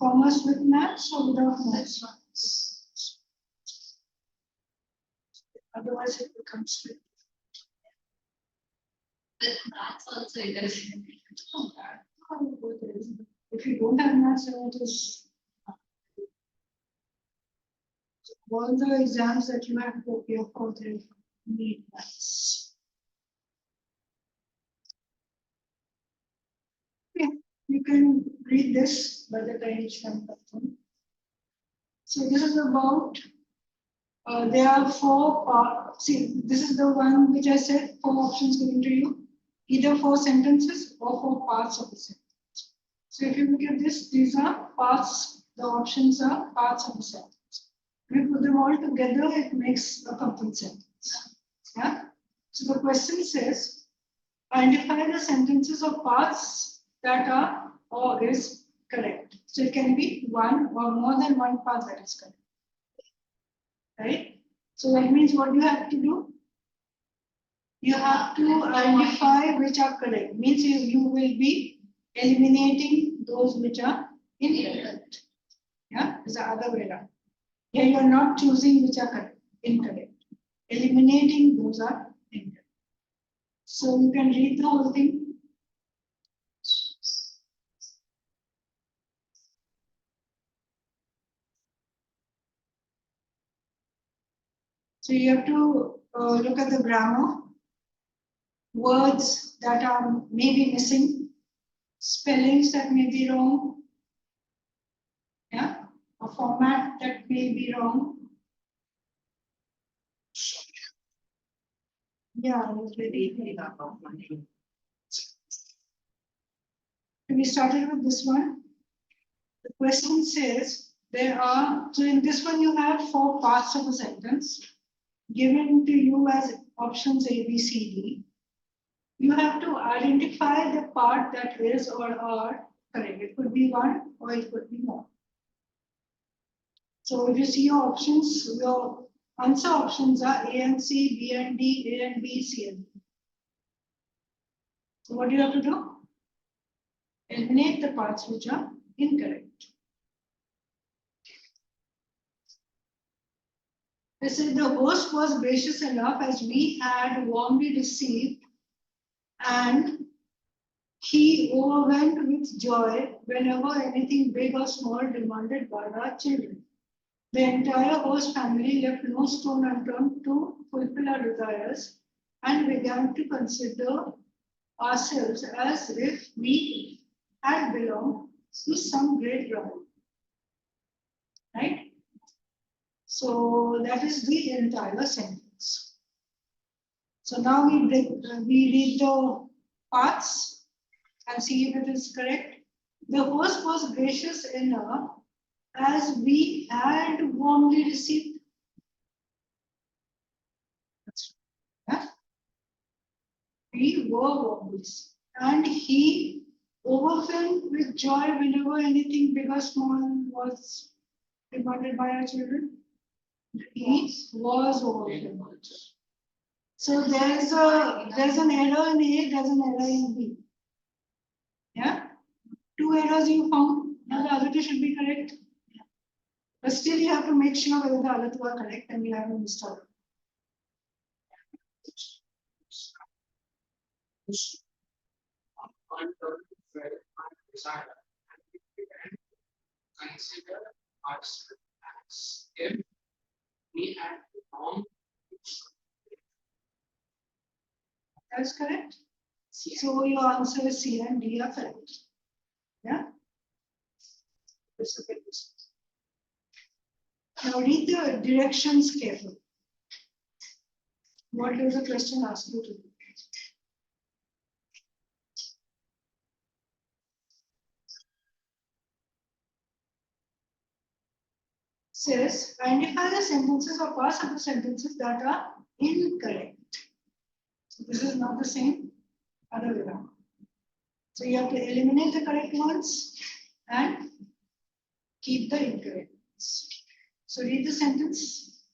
S1: commerce with maths or without maths? Otherwise it becomes tricky.
S3: But that's also interesting.
S1: If you don't have maths, then it is all the exams that you have to appear for, they need maths. Yeah, you can read this by the time it's come. So this is about, there are four parts. See, this is the one which I said, four options given to you, either four sentences or four parts of the sentence. So if you look at this, these are parts, the options are parts of the sentence. We put them all together, it makes a complete sentence. Yeah. So the question says, identify the sentences or parts that are or is correct. So it can be one or more than one part that is correct. Right? So that means what you have to do? You have to identify which are correct. Means you will be eliminating those which are incorrect. Yeah, it's the other way around. Here you are not choosing which are correct, incorrect. Eliminating those are incorrect. So you can read the whole thing. So you have to look at the grammar, words that are maybe missing, spellings that may be wrong, yeah, a format that may be wrong. Yeah, we started with this one. The question says there are, so in this one you have four parts of a sentence given to you as options A, B, C, D. You have to identify the part that is or are correct. It could be one or it could be more. So if you see your options, your answer options are A and C, B and D, A and B, C and D. So what do you have to do? Eliminate the parts which are incorrect. They said the host was gracious enough as we had warmly received, and he overwhelmed with joy whenever anything big or small demanded by our children. The entire host family left no stone unturned to fulfill our desires and began to consider ourselves as if we had belonged to some great ground. Right? So that is the entire sentence. So now we read the parts and see if it is correct. The host was gracious enough as we had warmly received. Yeah? We were warmly received. And he overwhelmed with joy whenever anything big or small was demanded by our children. He was overwhelmed. So there's an error in A, there's an error in B. Yeah? 2 errors you found, now the other 2 should be correct. But still you have to make sure whether the other 2 are correct and you haven't missed out.
S2: Consider ourselves as if we had long.
S1: That's correct. So your answer is C and D are correct. Yeah? Now read the directions carefully. What does the question ask you to do? Says, identify the sentences or parts of the sentences that are incorrect. So this is not the same, other way around. So you have to eliminate the correct ones and keep the incorrect ones. So read the sentence.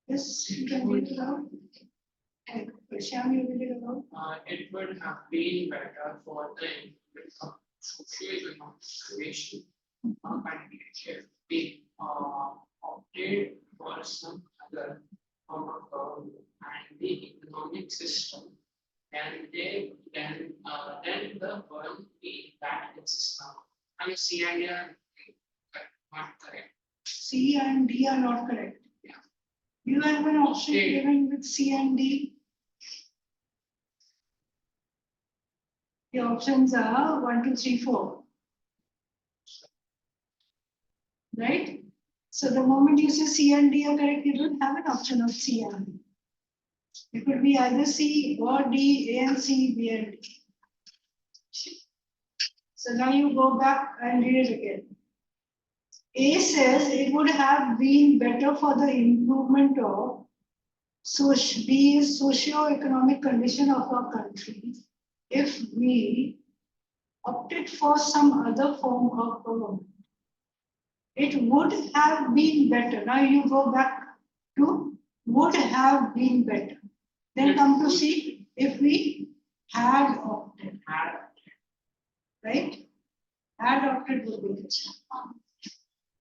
S1: Yes, you can read it aloud. Shyam, you read it aloud.
S2: It would have been better for the socio-economic situation and if we opted for some other form of government and the economic system, then the world that exists now. I mean, C and D are not correct.
S1: C and D are not correct.
S2: Yeah.
S1: You have an option
S2: Okay.
S1: given with C and D. The options are 1, 2, 3, 4. Right? So the moment you say C and D are correct, you don't have an option of C and D. It could be either C or D, A and C, B and D. So now you go back and read it again. A says it would have been better for the improvement of the socio-economic condition of our country if we opted for some other form of government. It would have been better. Now you go back to would have been better. Then come to see if we had opted. Right? Had opted would be better.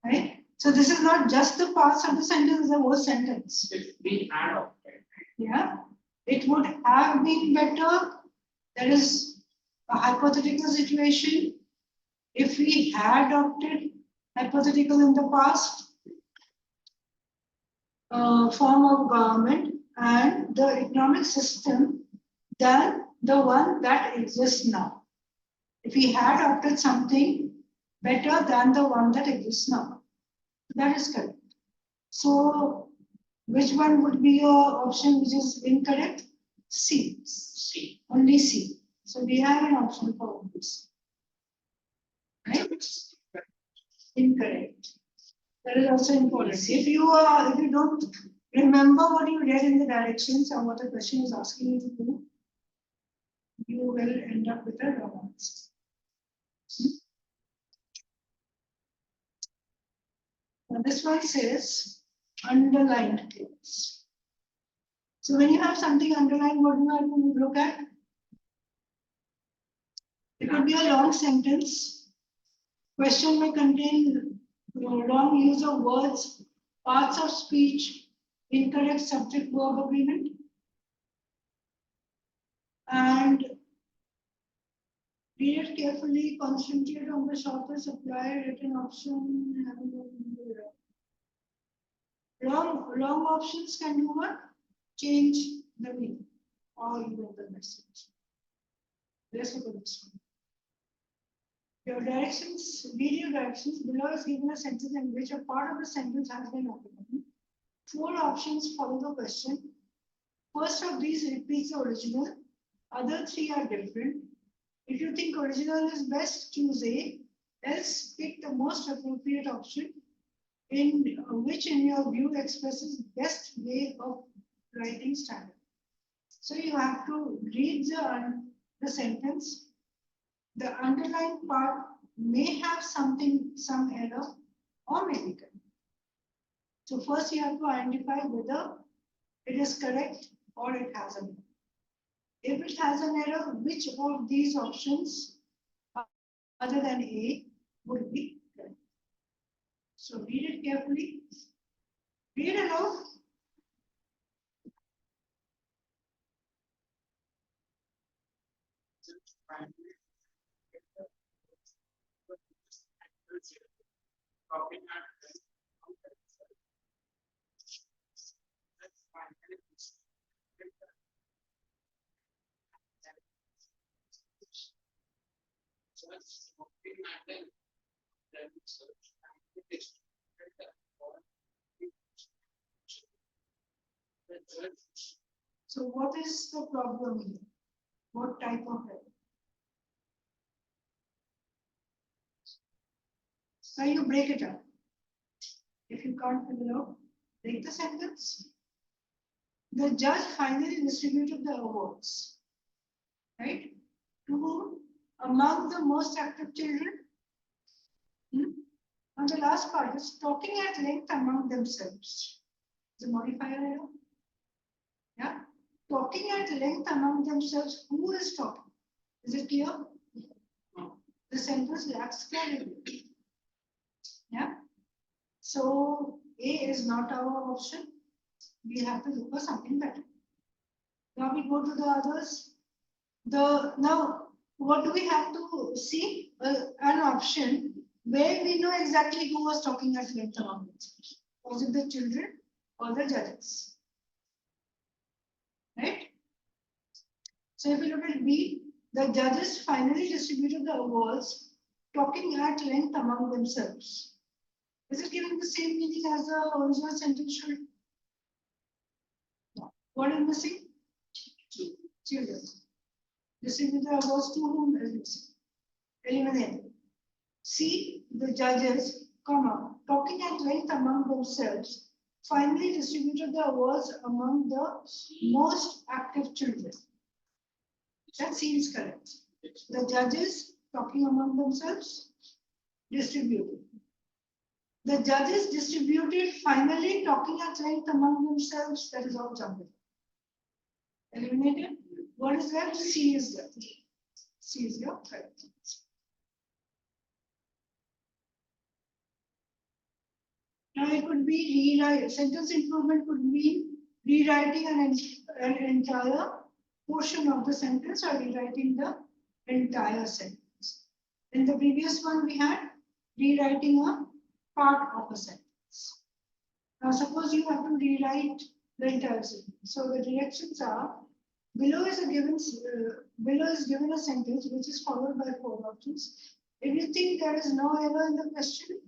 S1: Right? So this is not just the parts of the sentence, the whole sentence.
S2: If we had opted.
S1: Yeah. It would have been better. That is a hypothetical situation. If we had opted, hypothetical in the past, form of government and the economic system than the one that exists now. If we had opted something better than the one that exists now, that is correct. So, which one would be your option which is incorrect? C.
S2: C.
S1: Only C. So we have an option for this. Right? Incorrect. That is also important. If you don't remember what you read in the directions or what the question is asking you to do, you will end up with a wrong answer. Now this one says underlined things. So when you have something underlined, what do you have to look at? It could be a long sentence. Question may contain wrong use of words, parts of speech, incorrect subject verb agreement. And read it carefully, concentrate on the shortest applied written option. Long options can do what? Change the meaning or even the message. Let's look at this one. Your directions, video directions below is given a sentence in which a part of the sentence has been omitted. 4 options follow the question. First of these repeats the original. Other 3 are different. If you think original is best, choose A. Else pick the most appropriate option in which in your view expresses best way of writing standard. So you have to read the sentence. The underlined part may have some error or may be correct. So first you have to identify whether it is correct or it has an error. If it has an error, which of these options other than A would be correct? So read it carefully. Read aloud. So what is the problem here? What type of error? So you break it up. If you can't figure out, break the sentence. The judge finally distributed the awards, right? To whom? Among the most active children. And the last part is talking at length among themselves. The modifier error. Yeah. Talking at length among themselves. Who is talking? Is it clear? No. The sentence lacks clarity. Yeah. So A is not our option. We have to look for something better. Now we go to the others. Now what do we have to see? An option where we know exactly who was talking at length among themselves. Was it the children or the judges? Right? So if you look at B, the judges finally distributed the awards, talking at length among themselves. Is it giving the same meaning as the original sentence should? No. What is missing? Children. Distributed the awards to whom is missing? Eliminated. C, the judges, talking at length among themselves, finally distributed the awards among the most active children. That seems correct. The judges talking among themselves, distributed. The judges distributed finally talking at length among themselves, that is all jumbled. Eliminated. What is left? C is left. C is your correct. Now it could be rewrite. Sentence improvement could mean rewriting an entire portion of the sentence or rewriting the entire sentence. In the previous one, we had rewriting a part of a sentence. Now, suppose you have to rewrite the entire sentence. So the directions are below is given a sentence which is followed by 4 options. If you think there is no error in the question,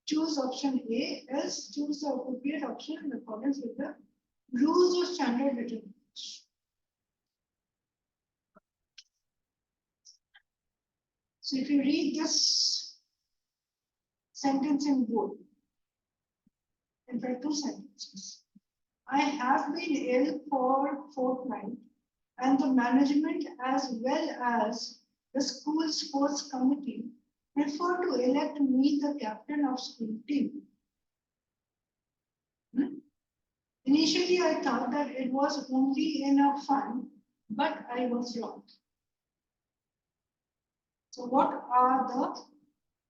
S1: choose option A, else choose the appropriate option in accordance with the rules of standard written English. So if you read this sentence in bold, in fact 2 sentences. I have been ill for fortnight and the management as well as the school sports committee prefer to elect me the captain of school team. Initially, I thought that it was only enough fun, but I was wrong. So what are the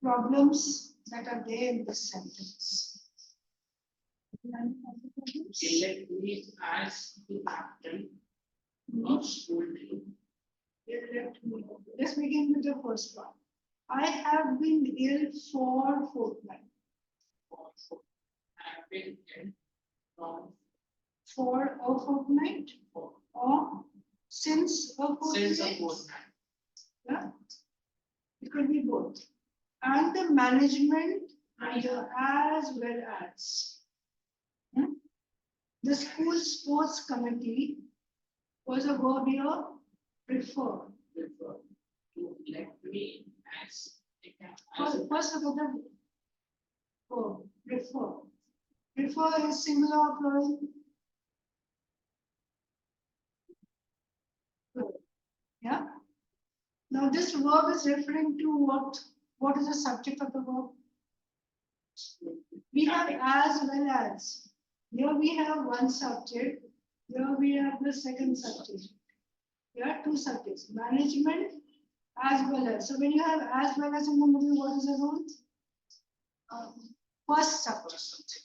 S1: problems that are there in this sentence?
S2: Elect me as the captain of school team.
S1: Elect me. Let's begin with the first one. I have been ill for fortnight.
S2: I have been ill from
S1: For a fortnight or since a fortnight.
S2: since a fortnight.
S1: Yeah. It could be both. and the management either as well as. The school sports committee was a verb here, prefer.
S2: Prefer to elect me as a
S1: First of all, the verb, prefer. Prefer is singular or plural? Plural. Yeah. Now this verb is referring to what? What is the subject of the verb? We have as well as. Here we have one subject. Here we have the second subject. Here are two subjects, management as well as. So when you have as well as in the middle, what is the rule? First subject,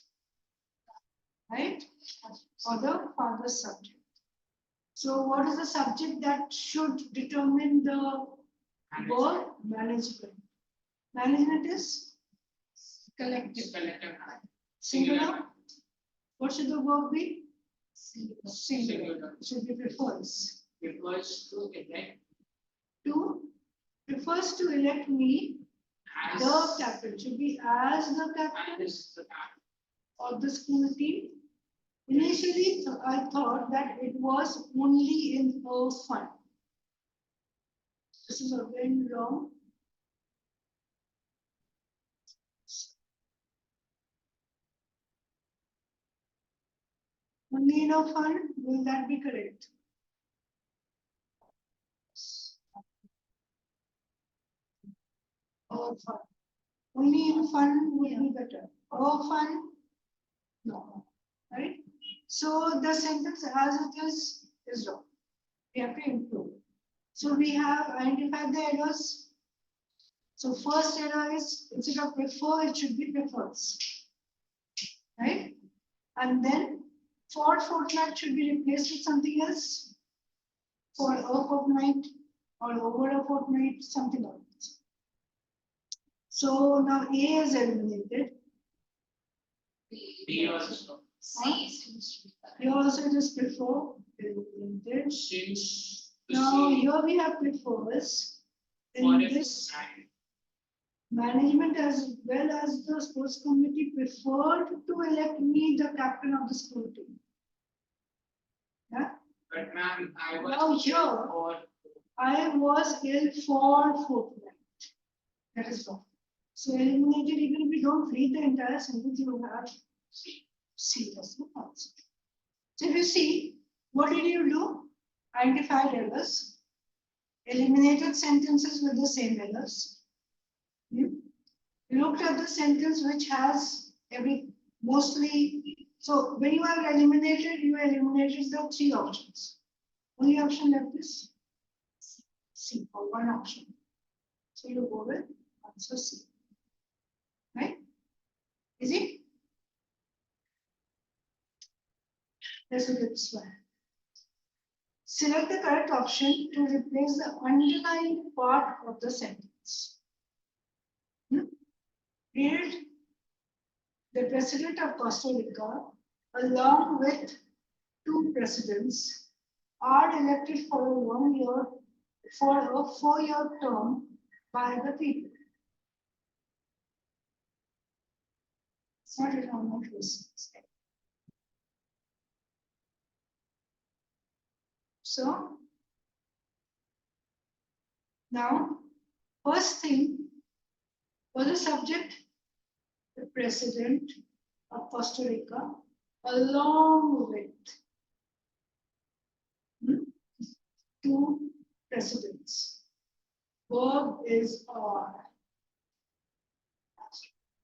S1: right? Or the father subject. So what is the subject that should determine the verb? Management. Management is collective. Singular. What should the verb be? Singular. Should be prefers.
S2: Prefers to elect
S1: To prefers to elect me
S2: as
S1: the captain. Should be as the captain
S2: as the captain.
S1: of the school team. Initially, I thought that it was only in for fun. This is again wrong. Only in a fun, will that be correct? Or fun. Only in fun would be better. Or fun, no. Right? So the sentence as it is wrong. We have to improve. So we have identified the errors. So first error is instead of prefer, it should be prefers. Right? And then for fortnight should be replaced with something else. For a fortnight or over a fortnight, something else. So now A is eliminated.
S2: B also.
S3: C seems to be correct.
S1: Here also it is prefer eliminated.
S2: Since
S1: Now
S2: the
S1: here we have prefers. In
S2: for
S1: this management as well as the sports committee preferred to elect me the captain of the school team. Yeah.
S2: but ma'am, I was
S1: Now here,
S2: for
S1: I was ill for fortnight. That is wrong. So eliminated, even if we don't read the entire sentence, you have
S2: C.
S1: C as the answer. So if you see, what did you do? Identified errors, eliminated sentences with the same errors. You looked at the sentence which has mostly. So when you have eliminated, you eliminated the three options. Only option left is C, or one option. So you go with answer C. Right? Is it? Let's look at this one. Select the correct option to replace the underlying part of the sentence. Read the president of Costa Rica, along with two presidents, are elected for a 1 year, for a 4-year term by the people. It's not a normal case. So now, first thing was the subject, the president of Costa Rica, along with two presidents. Verb is are.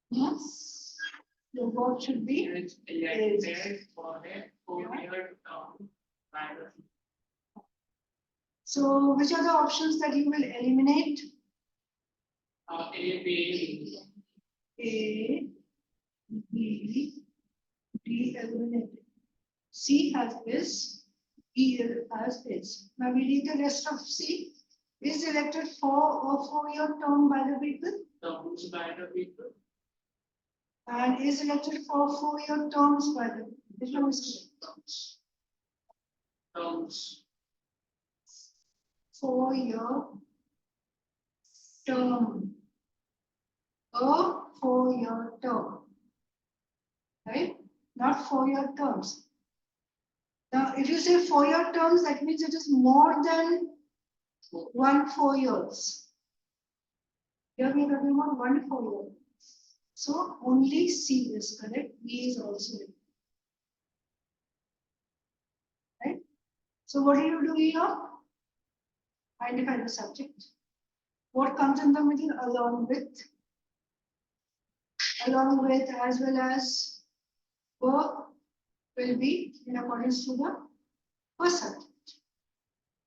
S1: Yes. The verb should be
S2: It's elected for a 4-year term by the
S1: so which are the options that you will eliminate?
S2: A, B.
S1: A, B, D eliminated. C has is, E has is. Now we read the rest of C. Is elected for a 4-year term by the people
S2: Terms by the people.
S1: and is elected for 4-year terms by the which one is
S2: Terms. Terms.
S1: 4-year term. a 4-year term, right? Not 4-year terms. Now, if you say 4-year terms, that means it is more than 4 years. Here we are talking about 1 4 year. So only C is correct. E is also correct. Right? So what do you do here? Identify the subject. What comes in the middle along with as well as verb will be in accordance to the first subject.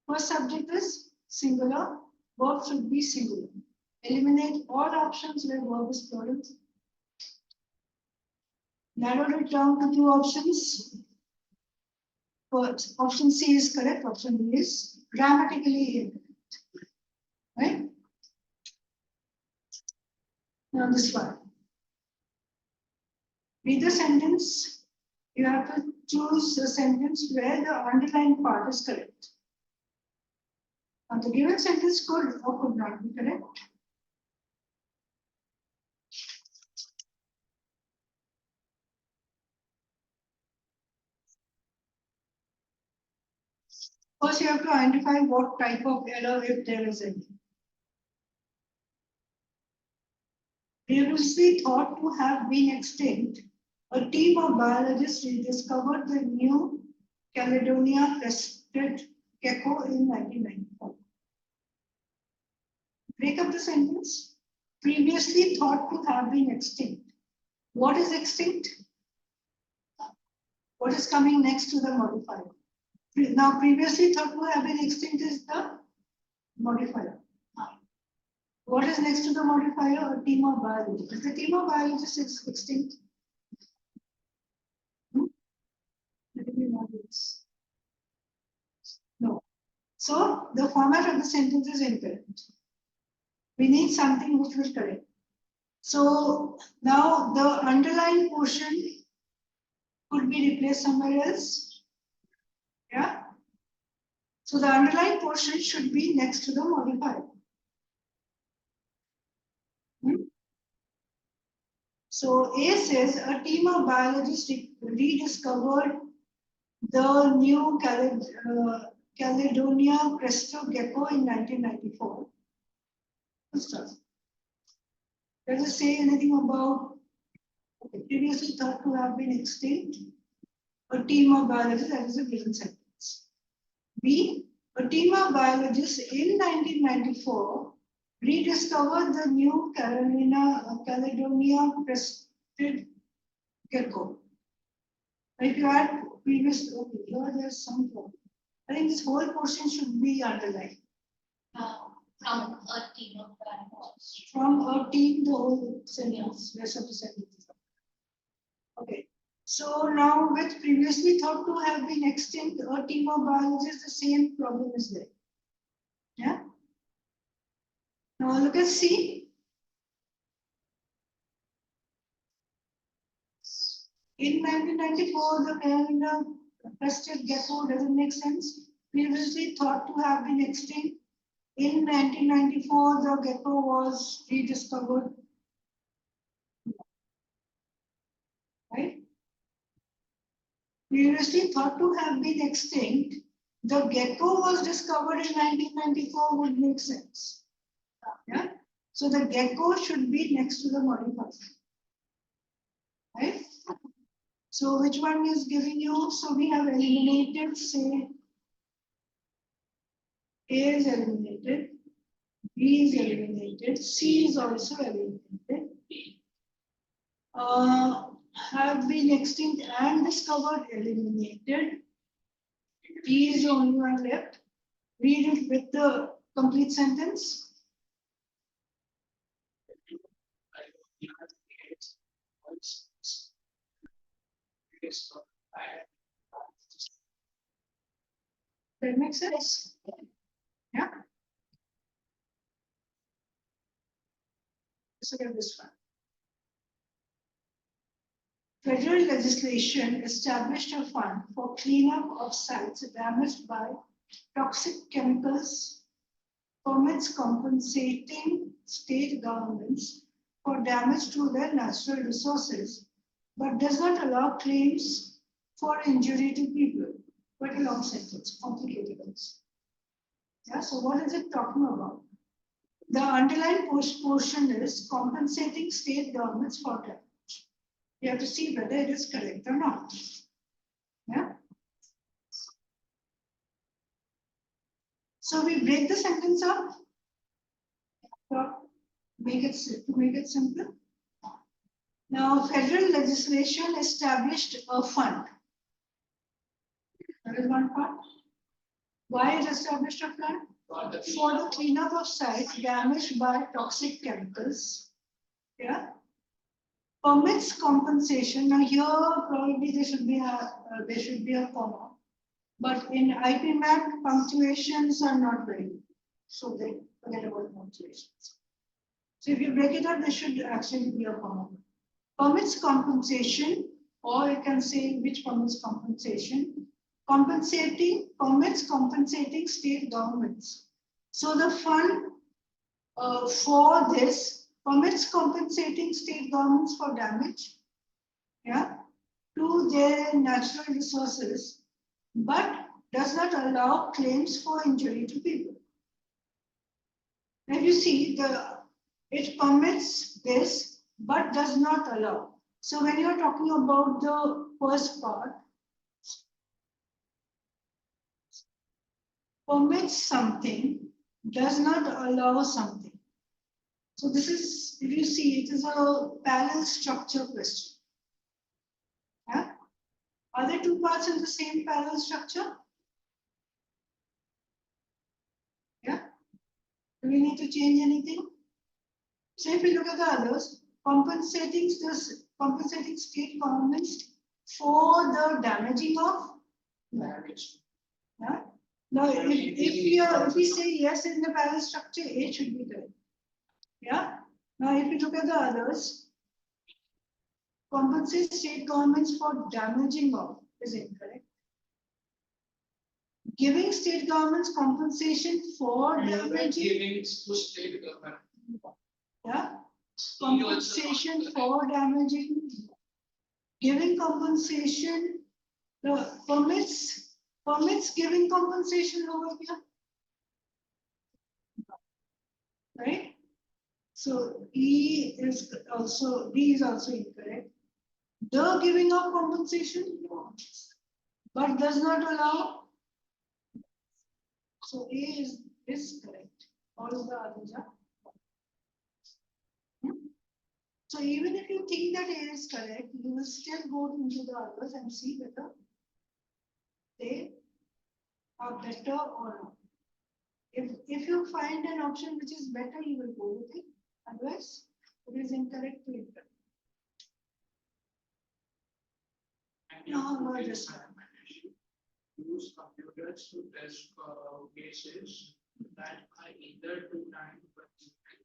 S1: First subject is singular, verb should be singular. Eliminate all options where verb is plural. Narrow it down to 2 options. First, option C is correct, option B is grammatically incorrect. Right? Now this one. Read the sentence. You have to choose a sentence where the underlined part is correct. Now the given sentence could or could not be correct. First, you have to identify what type of error, if there is any. Previously thought to have been extinct, a team of biologists rediscovered the New Caledonia crested gecko in 1994. Break up the sentence. Previously thought to have been extinct. What is extinct? What is coming next to the modifier? Now, previously thought to have been extinct is the modifier. What is next to the modifier? A team of biologists. Is the team of biologists extinct? No. So the format of the sentence is incorrect. We need something which will correct. So now the underlying portion could be replaced somewhere else. Yeah. So the underlying portion should be next to the modifier. So A says a team of biologists rediscovered the New Caledonia crested gecko in 1994. Does it say anything about previously thought to have been extinct? A team of biologists, that is a given sentence. B, a team of biologists in 1994 rediscovered the New Caledonia crested gecko. If you add previous, okay, here there's some problem. I think this whole portion should be underlined.
S3: From a team of biologists.
S1: From a team, the whole sentence, rest of the sentence. Okay. So now with previously thought to have been extinct, a team of biologists, the same problem is there. Yeah. Now look at C. In 1994, the Canada crested gecko doesn't make sense. Previously thought to have been extinct. In 1994, the gecko was rediscovered. Right? Previously thought to have been extinct. The gecko was discovered in 1994 would make sense. Yeah. So the gecko should be next to the modifier. Right? So which one is giving you? So we have eliminated, say, A is eliminated, B is eliminated, C is also eliminated. Have been extinct and discovered, eliminated. E is the only one left. Read it with the complete sentence. That makes sense? Yeah. Let's look at this one. Federal legislation established a fund for cleanup of sites damaged by toxic chemicals, permits compensating state governments for damage to their natural resources, but does not allow claims for injury to people. Quite a long sentence, complicated also. Yeah, so what is it talking about? The underlying portion is compensating state governments for damage. You have to see whether it is correct or not. Yeah. So we break the sentence up. To make it simple. Now, federal legislation established a fund. That is one part. Why it established a fund? For the cleanup of sites damaged by toxic chemicals. Yeah. Permits compensation. Now here probably there should be a comma, but in IPM punctuations are not very good, so they forget about punctuations. So if you break it up, there should actually be a comma. Permits compensation, or you can say which permits compensation. Permits compensating state governments. So the fund for this permits compensating state governments for damage, yeah, to their natural resources, but does not allow claims for injury to people. And you see, it permits this, but does not allow. So when you are talking about the first part, permits something, does not allow something. So this is, if you see, it is a parallel structure question. Yeah? Are there two parts in the same parallel structure? Yeah? Do we need to change anything? So if we look at the others, compensating state governments for the damaging of
S2: Damage.
S1: yeah? Now, if we say yes in the parallel structure, A should be correct. Yeah. Now, if we look at the others, compensate state governments for damaging of is incorrect. Giving state governments compensation for damaging.
S2: Giving to state government.
S1: Yeah. Compensation for damaging. Giving compensation. The permits giving compensation over here. Right? So D is also incorrect. The giving of compensation, no, but does not allow. So A is correct. All of the others are. So even if you think that A is correct, you will still go into the others and see whether they are better or not. If you find an option which is better, you will go with it. Otherwise, it is incorrect to it. No, no, just
S2: use computers to test cases that are either too time consuming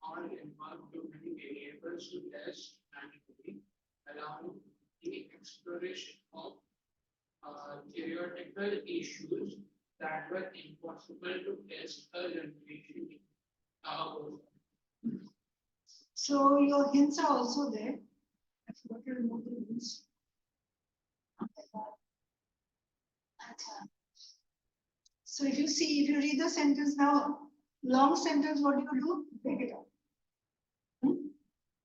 S2: or involve too many variables to test manually, allowing the exploration of theoretical issues that were impossible to test earlier.
S1: so your hints are also there. I forgot to remove the hints. So if you read the sentence now, long sentence, what do you do? Break it up.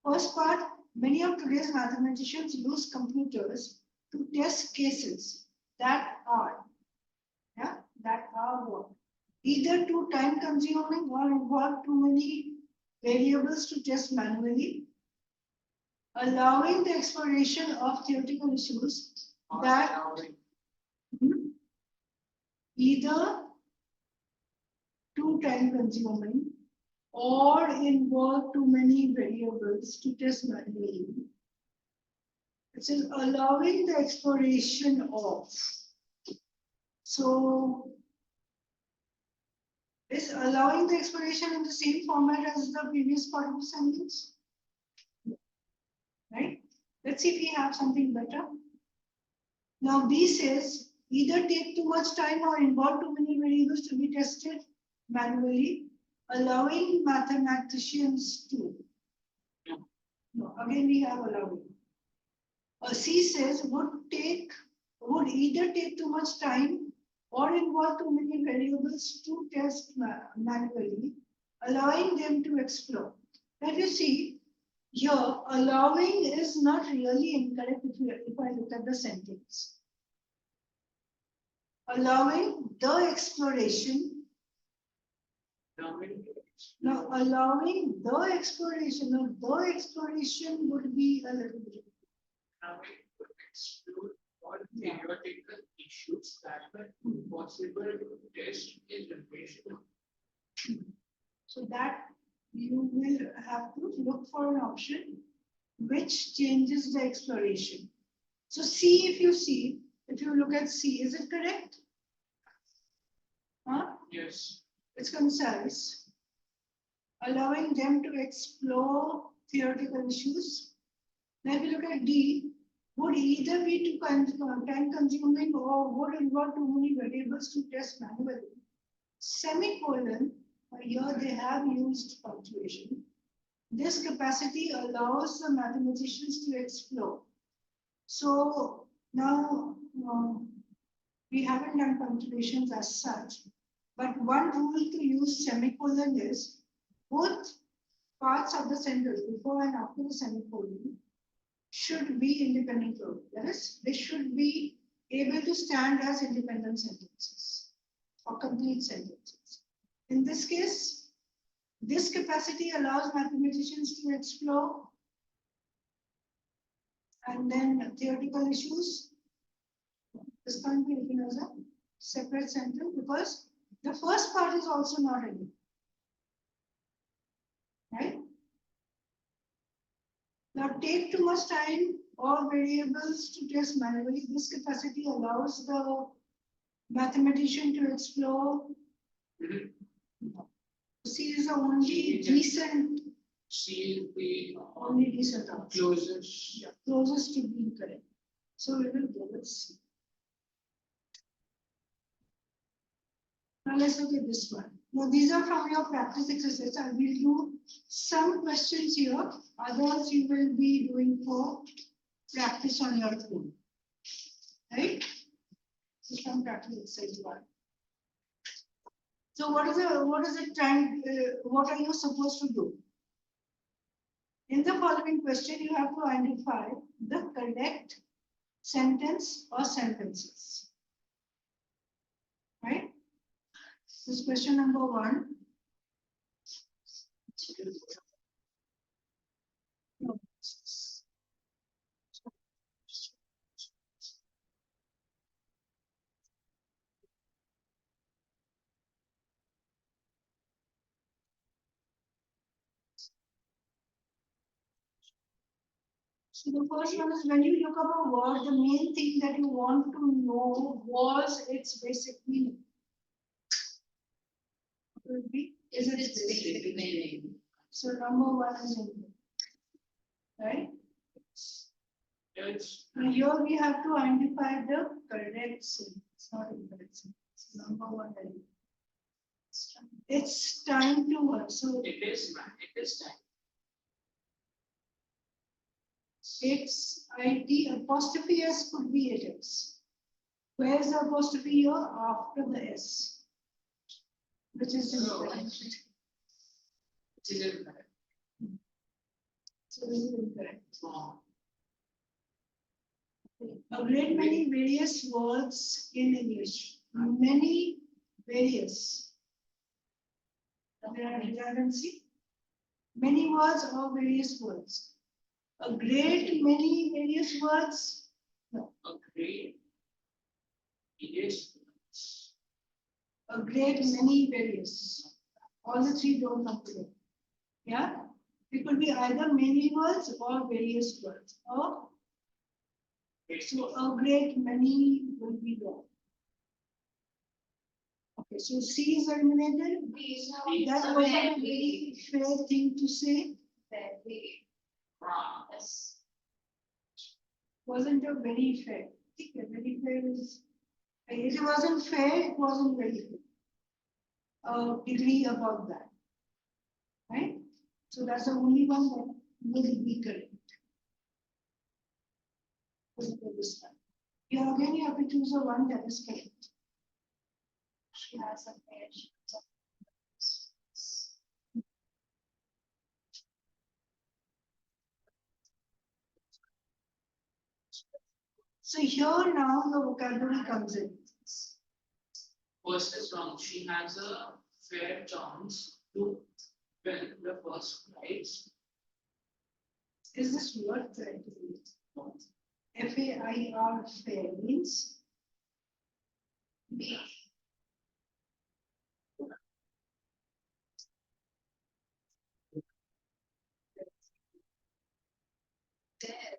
S1: First part, many of today's mathematicians use computers to test cases that are what? Either too time consuming or involve too many variables to test manually, allowing the exploration of theoretical issues that either too time consuming or involve too many variables to test manually. It says allowing the exploration of. So is allowing the exploration in the same format as the previous part of the sentence? Right? Let's see if we have something better. Now B says either take too much time or involve too many variables to be tested manually, allowing mathematicians to. No, again we have allowing. C says would either take too much time or involve too many variables to test manually, allowing them to explore. Now you see, here allowing is not really incorrect if I look at the sentence. Allowing the exploration. Now allowing the exploration would be a little bit.
S2: Explore all theoretical issues that were possible to test in generation.
S1: So that you will have to look for an option which changes the exploration. So C, if you look at C, is it correct? Huh?
S2: Yes.
S1: It's concise. Allowing them to explore theoretical issues. Now if you look at D, would either be too time consuming or would involve too many variables to test manually. Semicolon, here they have used punctuation. This capacity allows the mathematicians to explore. So now we haven't done punctuations as such, but one rule to use semicolon is both parts of the sentence before and after the semicolon should be independent rule. That is, they should be able to stand as independent sentences or complete sentences. In this case, this capacity allows mathematicians to explore and then theoretical issues. This can't be written as a separate sentence because the first part is also not in. Right? Now, take too much time or variables to test manually. This capacity allows the mathematician to explore. C is the only decent.
S2: C is the
S1: only decent answer.
S2: Closest.
S1: Yeah, closest to being correct. So we will go with C. Now let's look at this one. Now these are from your practice exercise. I will do some questions here. Others you will be doing for practice on your own. Right? This is from practice exercise 1. So what is it trying? What are you supposed to do? In the following question, you have to identify the correct sentence or sentences. Right? This is question number 1. No. So the first one is when you look up a word, the main thing that you want to know was its basic meaning. Would be is it its basic meaning? So number 1 is in here. Right?
S2: Yes.
S1: Now here we have to identify the correct sentence, not incorrect sentence. Number 1 value. It's time to work. So
S2: It is time.
S1: it's IT apostrophe S could be it is. Where's the apostrophe here? After the S. Which is incorrect.
S2: It is incorrect.
S1: So this is incorrect.
S2: Wrong.
S1: A great many various words in English. Many various. There are redundancy. Many words or various words. A great many various words. No.
S2: A great. It is.
S1: A great many various. All the 3 don't come together. Yeah? It could be either many words or various words. Or so a great many will be there. Okay, so C is eliminated. That was a very fair thing to say.
S2: Wrong.
S1: Wasn't a very fair. Okay, very fair is. It wasn't fair, it wasn't very fair. Agree about that. Right? So that's the only one that will be correct. Look at this one. You again you have to choose the one that is correct.
S3: She has a fair chance of.
S1: So here now the vocabulary comes in.
S2: First is wrong. She has a fair chance to win the first prize.
S1: Is this word correct? Fair fair means
S3: B. There.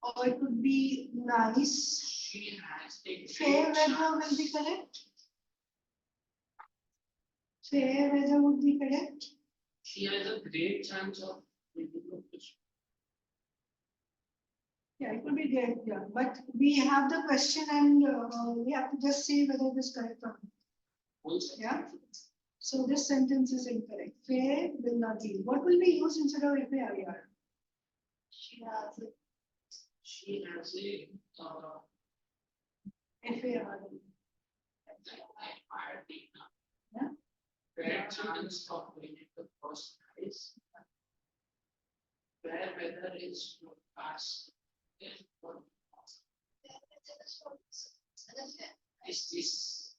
S1: or it could be nice.
S2: She has a
S1: Fair
S2: great
S1: weather will
S2: chance.
S1: be correct. Fair weather would be correct.
S2: She has a great chance of winning the first.
S1: Yeah, it could be great, yeah, but we have the question and we have to just see whether it is correct or not.
S2: Also,
S1: Yeah. So this sentence is incorrect. Fair will not be. What will be used instead of FAIR?
S3: She has a.
S2: she has a
S1: FAR.
S2: higher data.
S1: Yeah.
S2: Fair chance of winning the first prize. Fair weather is forecast. Is this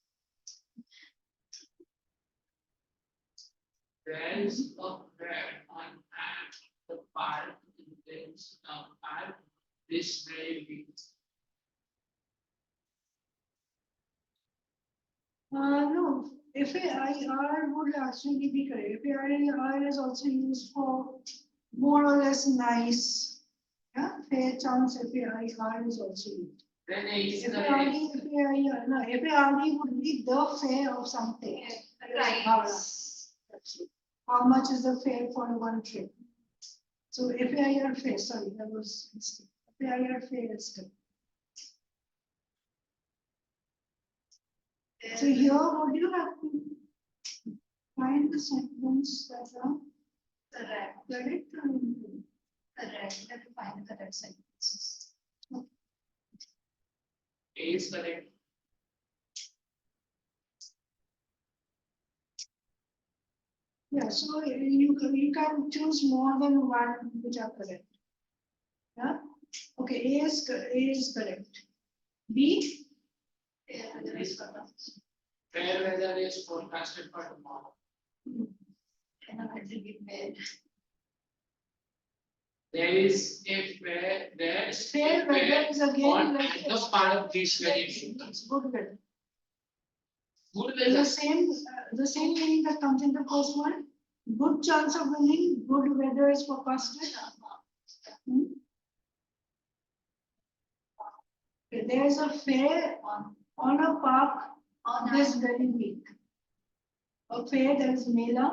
S2: there is a fair on at the park in this park this very week.
S1: No, FAIR would actually be correct. FAIR is also used for more or less nice. Yeah, fair chance FAIR is also used.
S2: Then is the
S1: FAIR, no, FAIR would be the fare of something.
S3: Right.
S1: That's it. How much is the fare for one trip? So FAIR fare, sorry, that was mistake. FAIR fare is correct. So here, what do you have to find the sentence that are
S3: Correct.
S1: correct or incorrect?
S3: Correct. You have to find the correct sentences.
S2: A is correct.
S1: Yeah, so you can choose more than one which are correct. Yeah, okay, A is correct. B,
S3: Yeah, the rest of them.
S2: Fair weather is forecasted for tomorrow.
S3: And I will be bad.
S2: There is a fair there is
S1: fair
S2: a
S1: weather
S2: fair
S1: is again
S2: on
S1: like
S2: at the park this very week.
S1: it's good weather.
S2: Good
S1: It's
S2: weather.
S1: the same meaning that comes in the first one. Good chance of winning, good weather is forecasted. Hmm? Okay, there is a fair on a park
S3: On
S1: this very week. A fair, there is Mela.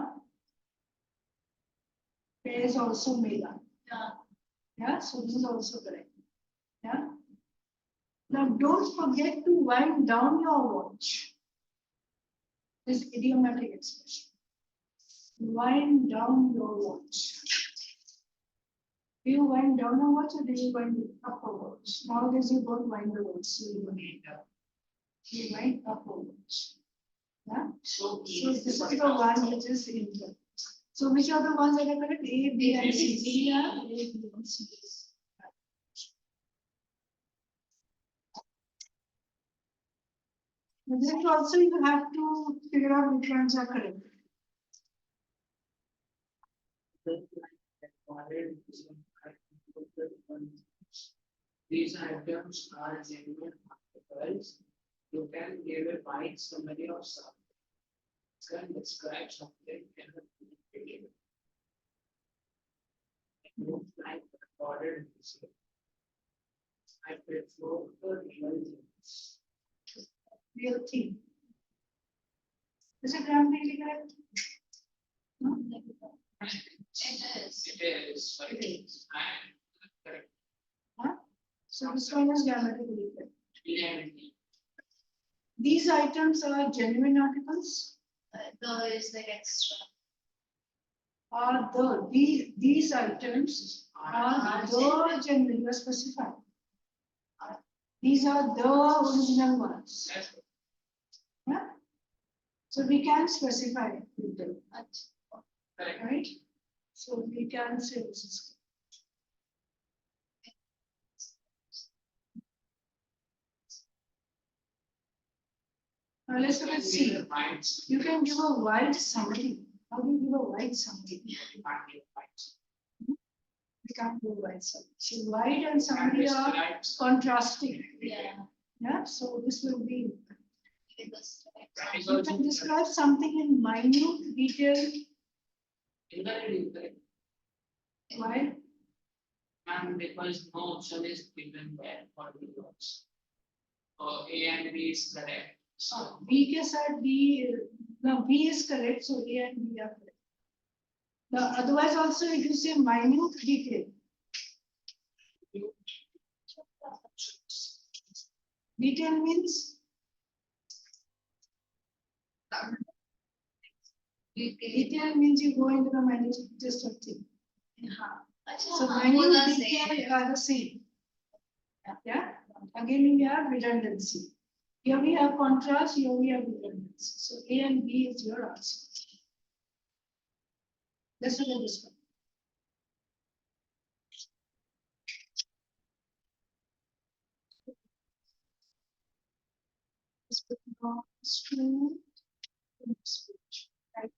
S1: Fair is also Mela. Yeah, so this is also correct. Yeah. Now don't forget to wind down your watch. This idiomatic expression. Wind down your watch. Do you wind down a watch or do you wind up a watch? Nowadays you don't wind the watch, so you wind up a watch. Yeah.
S2: So
S1: So this is the one which is incorrect. So which are the ones that are correct? A, B, and C. B, A, B, and C. But then also you have to figure out which ones are correct.
S2: These items are genuine articles. You can give a right summary of something. You can describe something in a video. You like recorded music. I prefer the real things.
S1: Real thing. Is it grammatically correct? No?
S3: It is.
S2: It is, but
S1: It is.
S2: and correct.
S1: Huh? So this one is grammatically correct.
S2: Reality.
S1: These items are genuine articles.
S3: The is like extra.
S1: are these items are the generally specified. These are the original ones. Yeah? So we can specify it with them,
S2: Correct.
S1: right? So we can say this is. Now let's look at C. You can give a wide summary. How do you give a wide summary? We can't do wide summary. So wide and summary are contrasting.
S3: Yeah.
S1: Yeah, so this will be.
S3: Because
S1: You can describe something in minute detail. Why?
S2: And because no option is given there for the words. So A and B is correct. So
S1: B के साथ B, now B is correct, so A and B are correct. Now otherwise also if you say minute detail. Detail means detail means you go into the minute just of thing. So minute detail are the same. Yeah. Again we have redundancy. Here we have contrast, here we have redundancy. So A and B is your answer. Let's look at this one. Let's put the string in this page, right?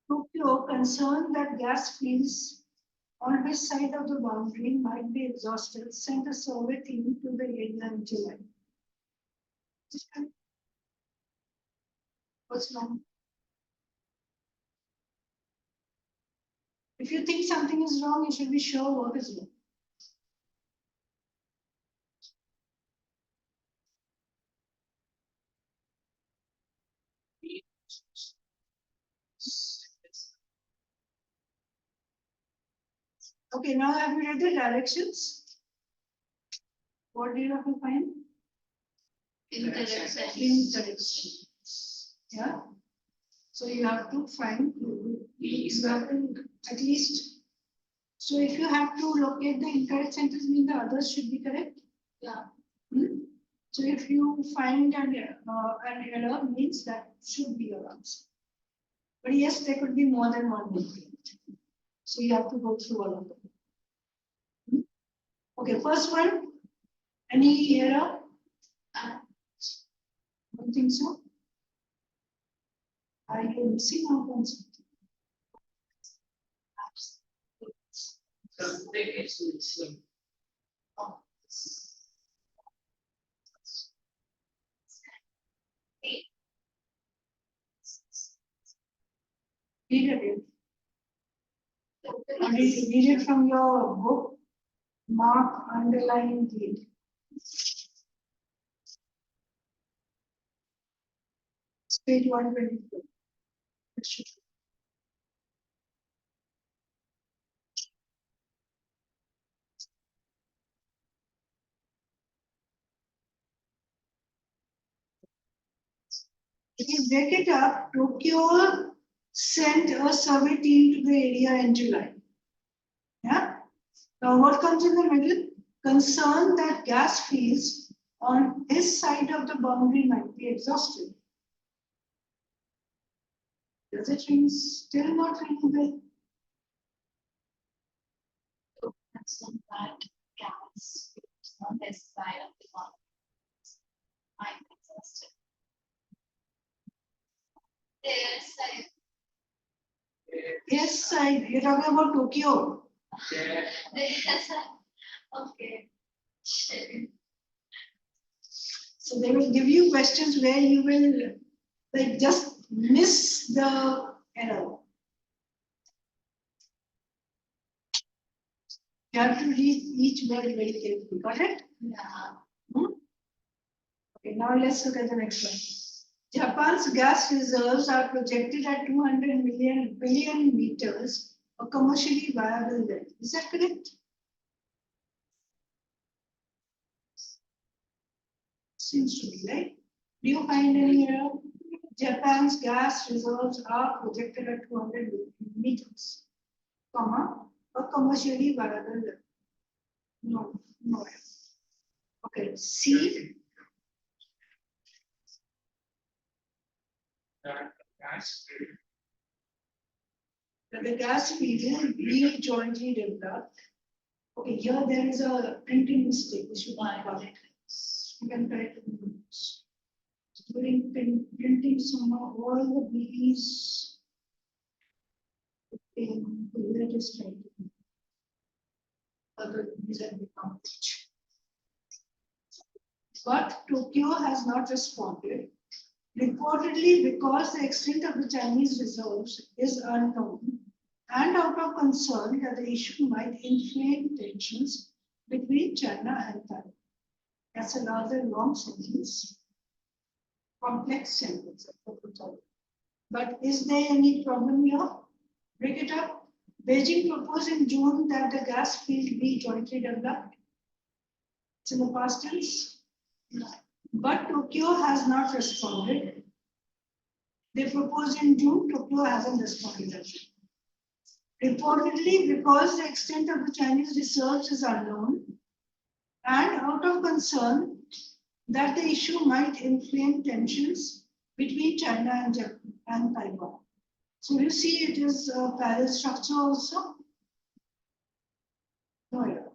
S1: Tokyo concerned that gas fields on his side of the boundary might be exhausted, sent a survey team to the area in July. What's wrong? If you think something is wrong, you should be sure what is wrong. Okay, now have you read the directions? What do you have to find? Interactions. Yeah. So you have to find you have to at least. So if you have to locate the incorrect sentence, means the others should be correct.
S3: Yeah.
S1: So if you find an error, means that should be your answer. But yes, there could be more than one way. So you have to go through all of them. Okay, first one. Any error? Don't think so. Are you missing out on something?
S2: something is missing.
S1: Read it. Read it from your book. Mark, underline, read. It's page 124. If you break it up, Tokyo sent a survey team to the area in July. Yeah. Now what comes in the middle? Concern that gas fields on his side of the boundary might be exhausted. Does it ring? Still not ring bell?
S3: Some bad gas on this side of the wall. I'm exhausted. There's like
S1: Yes, side. You're talking about Tokyo.
S2: Yeah.
S3: there's okay.
S1: So they will give you questions where you will like just miss the error. You have to read each word very carefully. Got it?
S3: Yeah.
S1: Okay, now let's look at the next one. Japan's gas reserves are projected at 200 billion meters, a commercially viable level. Is that correct? Seems to be, right? Do you find any error? Japan's gas reserves are projected at 200 meters, comma, a commercially viable level. No, no error. Okay, C,
S2: Gas
S1: the gas field will be jointly developed. Okay, here there is a printing mistake, we should not correct it. You can correct it in the notes. During printing, somehow all the B's in the unit is trying to other B's have become. But Tokyo has not responded. Reportedly, because the extent of the Chinese reserves is unknown and out of concern that the issue might inflame tensions between China and Taiwan. That's a rather long sentence, complex sentence. But is there any problem here? Break it up. Beijing proposed in June that the gas field be jointly developed. It's in the past tense. But Tokyo has not responded. They proposed in June, Tokyo hasn't responded. Reportedly, because the extent of the Chinese reserves is unknown, and out of concern that the issue might inflame tensions between China and Japan and Taiwan. So you see it is a parallel structure also. No error.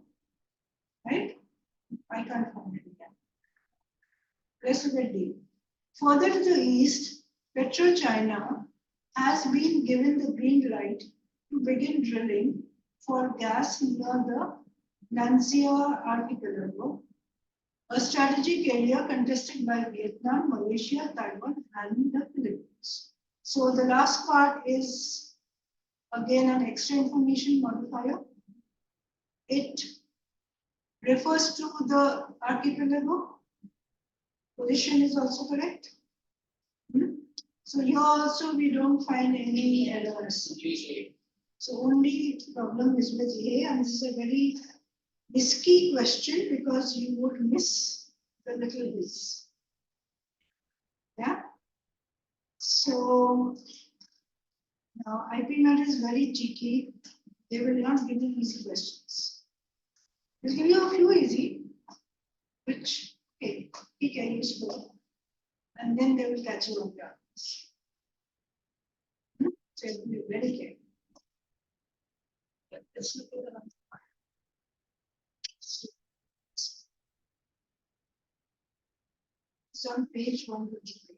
S1: Right? I can't find it again. Rest of the day. Further to the east, PetroChina has been given the green light to begin drilling for gas near the Nanxia archipelago, a strategic area contested by Vietnam, Malaysia, Taiwan, and the Philippines. So the last part is again an extra information modifier. It refers to the archipelago. Position is also correct. So here also we don't find any errors. So only problem is with A, and this is a very risky question because you would miss the little bits. Yeah. So now IPM is very cheeky. They will not give you easy questions. They'll give you a few easy, which okay, he can use for, and then they will catch you on the others. So be very careful. Let's look at the number. It's on page 153.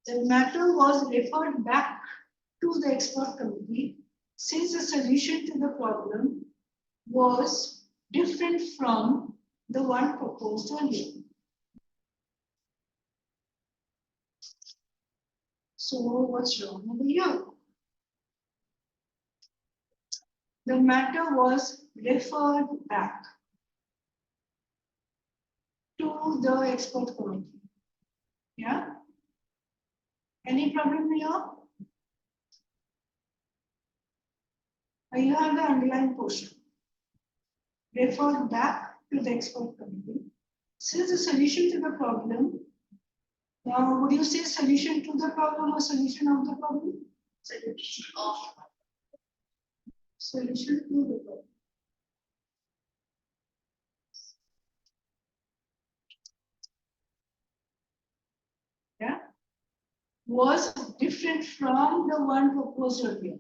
S1: The matter was referred back to the expert committee since the solution to the problem was different from the one proposed earlier. So what's wrong over here? The matter was referred back to the expert committee. Yeah? Any problem here? You have the underlying portion. Referred back to the expert committee. Since the solution to the problem, now would you say solution to the problem or solution of the problem?
S3: Solution of.
S1: Solution to the problem. Yeah? Was different from the one proposed earlier.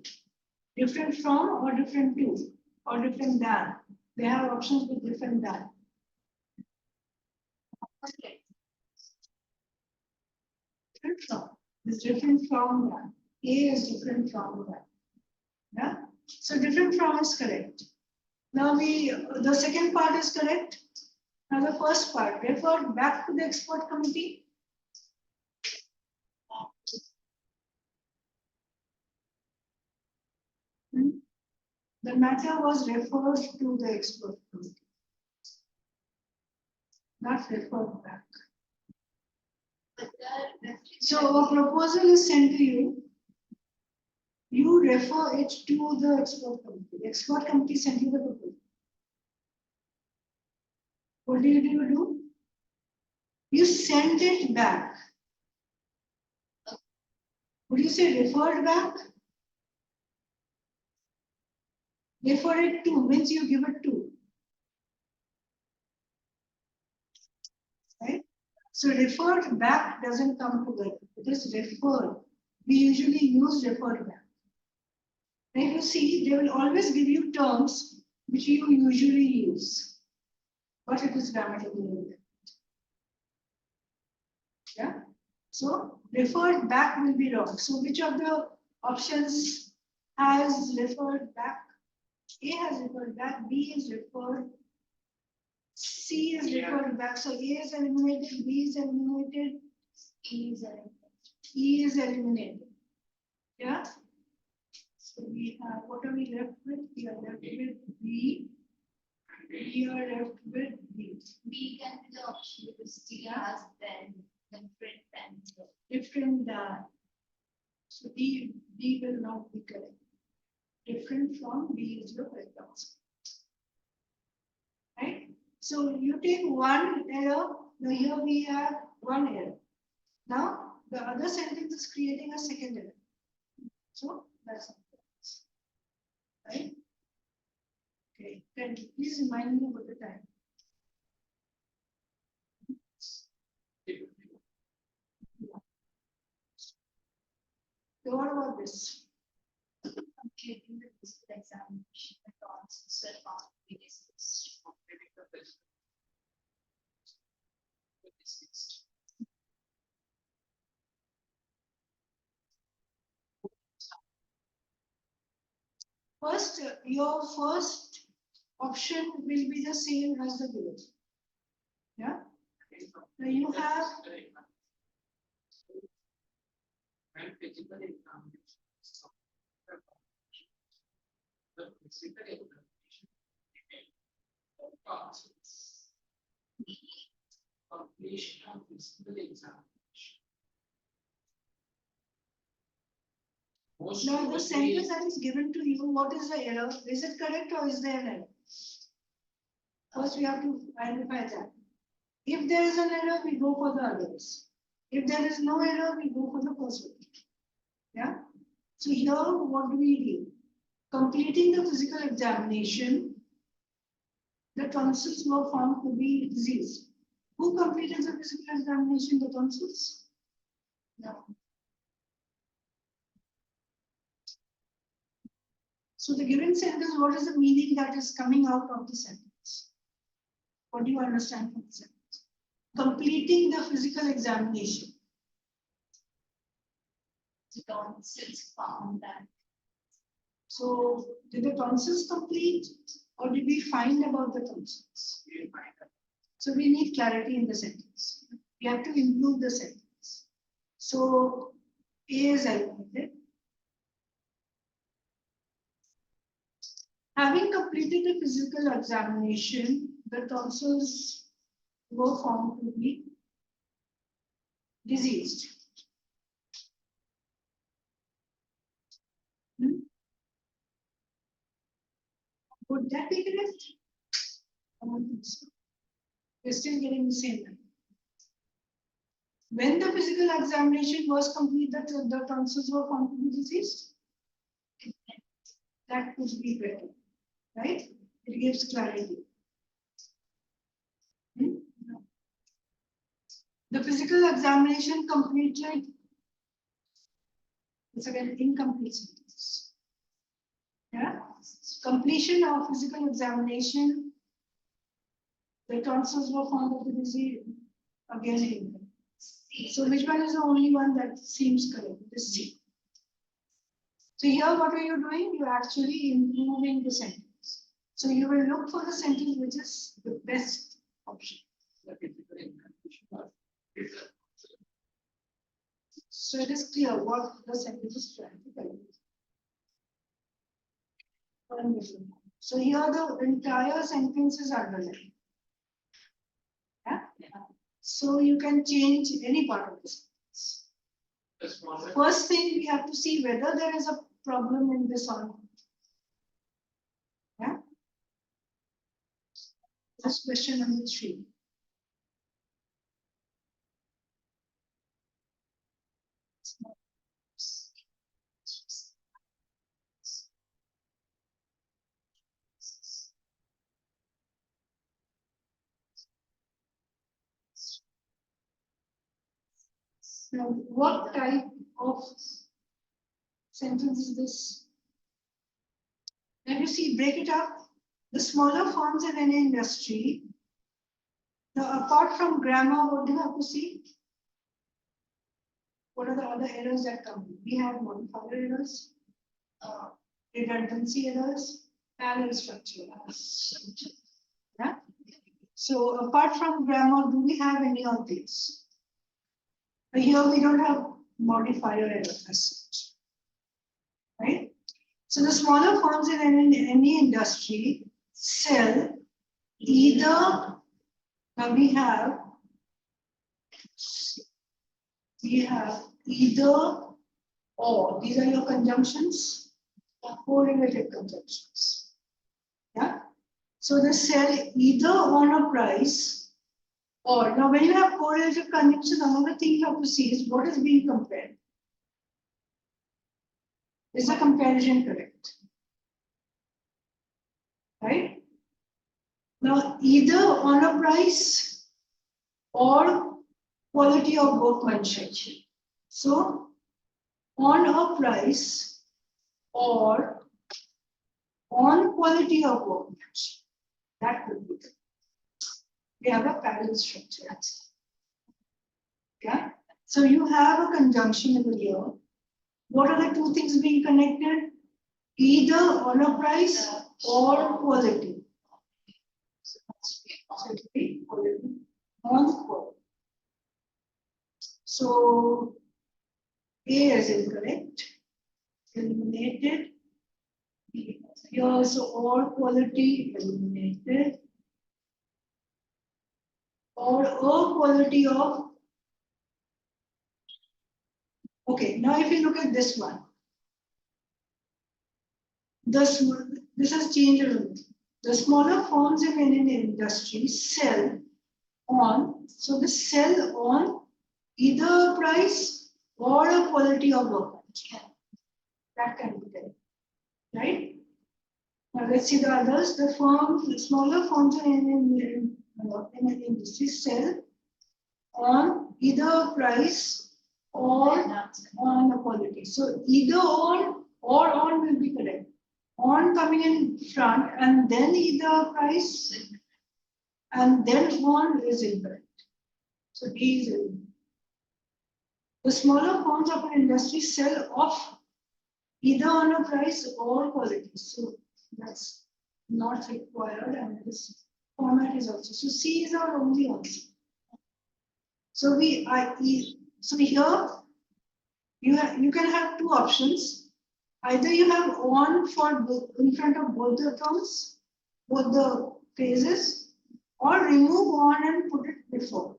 S1: Different from or different to or different than. They have options with different than.
S3: Okay.
S1: Different from is different from that. A is different from that. Yeah. So different from is correct. Now the second part is correct. Now the first part referred back to the expert committee. The matter was referred to the expert committee, not referred back. So a proposal is sent to you. You refer it to the expert committee. The expert committee sent you the proposal. What do you do? You sent it back. Would you say referred back? Refer it to means you give it to. Right? So referred back doesn't come together. It is referred. We usually use referred back. Right? You see, they will always give you terms which you usually use, but it is grammatically incorrect. Yeah. So referred back will be wrong. So which of the options has referred back? A has referred back, B is referred, C is referred back. So A is eliminated, B is eliminated,
S3: E is eliminated.
S1: E is eliminated. Yeah. So we have, what are we left with? We are left with B. We are left with B.
S3: B can be the option because D has then different than zero.
S1: Different than. So D will not be correct. Different from B is your correct answer. Right? So you take one error. Now here we have one error. Now the other sentence is creating a second error. So that's right. Okay. Then please remind me about the time. So what about this?
S3: Completing the physical examination methods so far is
S1: First, your first option will be the same as the given. Yeah. Now you have
S2: When physical examination, the physical examination passes. Completion of physical examination. Most
S1: now the
S2: probably-
S1: sentence that is given to you. What is the error? Is it correct or is there an error? First, we have to identify that. If there is an error, we go for the others. If there is no error, we go for the first one. Yeah. So here, what do we do? Completing the physical examination, the tonsils were found to be diseased. Who completed the physical examination? The tonsils?
S3: no.
S1: So the given sentence, what is the meaning that is coming out of the sentence? What do you understand from the sentence? Completing the physical examination.
S3: The tonsils found that
S1: So did the tonsils complete or did we find about the tonsils? So we need clarity in the sentence. We have to improve the sentence. So A is eliminated. Having completed the physical examination, the tonsils were found to be diseased. Would that be correct? I don't think so. We're still getting the same number. When the physical examination was completed, the tonsils were found to be diseased. That could be better, right? It gives clarity. No. The physical examination completed. It's again incomplete sentence. Yeah. Completion of physical examination. The tonsils were found to be disease. Again, incomplete. So which one is the only one that seems correct? This C. So here what are you doing? You're actually improving the sentence. So you will look for the sentence which is the best option.
S2: The physical examination was different.
S1: So it is clear what the sentence is trying to tell you. Wonderful. So here the entire sentence is underlined. Yeah? So you can change any part of the sentence.
S2: The smaller
S1: First thing we have to see whether there is a problem in this or not. Yeah. That's question number 3. Now, what type of sentence is this? Now you see, break it up. The smaller firms in any industry. Now, apart from grammar, what do you have to see? What are the other errors that come? We have modifier errors, redundancy errors, and structure errors. Yeah. So apart from grammar, do we have any of these? Here we don't have modifier errors as such. Right? So the smaller firms in any industry sell either, now we have either or, these are your conjunctions, correlated conjunctions. Yeah. So they sell either on a price or, now when you have correlated conjunctions, another thing you have to see is what is being compared. Is the comparison correct? Right? Now, either on a price or quality of workmanship. So, on a price or on quality of workmanship. That would be good. We have a parallel structure. Yeah. So you have a conjunction over here. What are the two things being connected? Either on a price or quality. So it will be quality on quality. So A is incorrect. Eliminated. Here also all quality eliminated. Or a quality of. Okay, now if you look at this one. This has changed a little bit. The smaller firms in an industry sell on, so they sell on either a price or a quality of workmanship. That can be there, right? Now let's see the others. The smaller firms in an industry sell on either a price or on a quality. So either on or on will be correct. On coming in front and then either price and then on is incorrect. So D is incorrect. The smaller firms of an industry sell off either on a price or quality. So that's not required and this format is also. So C is our only answer. So so here you can have two options. Either you have on for in front of both the terms, both the phases, or remove on and put it before.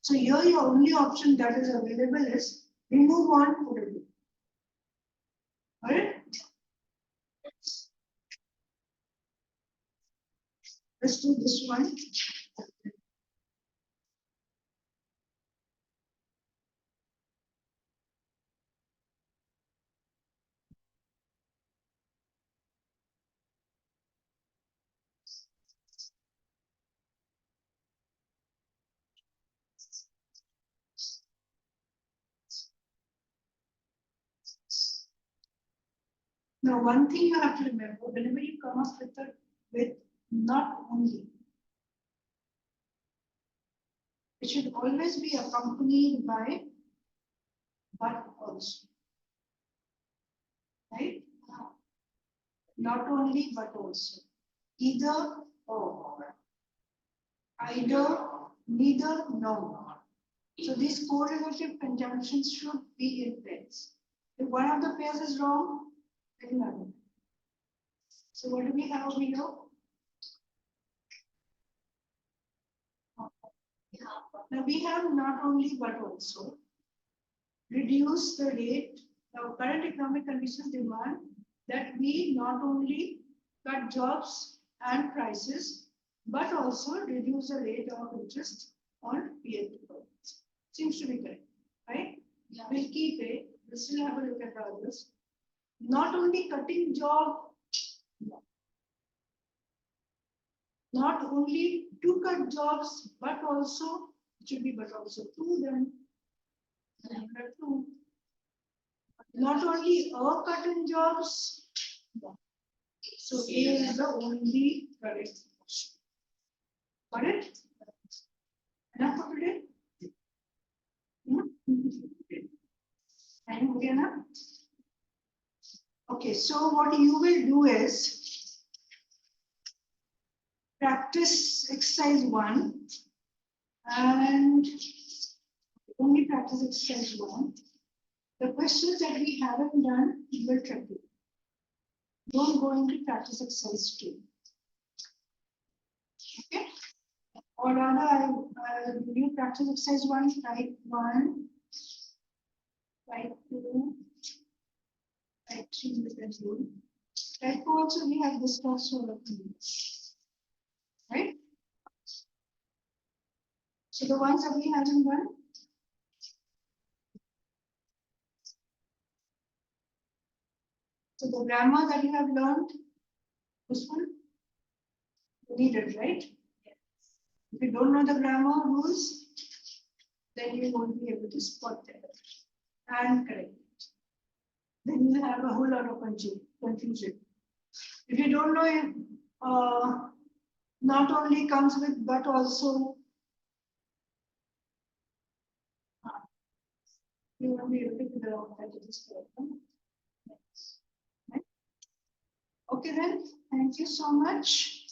S1: So here your only option that is available is remove on, put it before. Alright? Let's do this one. Now, one thing you have to remember, whenever you come up with not only, it should always be accompanied by but also. Right? Not only but also. Either or. Either, neither, nor. So these correlative conjunctions should be in pairs. If one of the pairs is wrong, then another. So what do we have over here? Now we have not only but also. Reduce the rate. Now current economic conditions demand that we not only cut jobs and prices, but also reduce the rate of interest on PAT products. Seems to be correct, right? Yeah. We'll keep it. We'll still have a look at the others. Not only cutting job, not only to cut jobs, but also, it should be but also to them. Number 2. Not only a cut in jobs. So A is the only correct option. Got it? Enough for today? And okay enough? Okay, so what you will do is practice exercise 1 and only practice exercise 1. The questions that we haven't done, we will try to. Don't go into practice exercise 2. Okay? Or rather, I will you practice exercise 1, type 1, type 2, type 3 with the rule. Type 4 also we have discussed over right? So the ones that we haven't done. So the grammar that you have learned, this one, you need it, right? If you don't know the grammar rules, then you won't be able to spot them and correct it. Then you have a whole lot of confusion. If you don't know it, not only comes with, but also you won't be able to figure out that it is correct. Right? Okay then, thank you so much.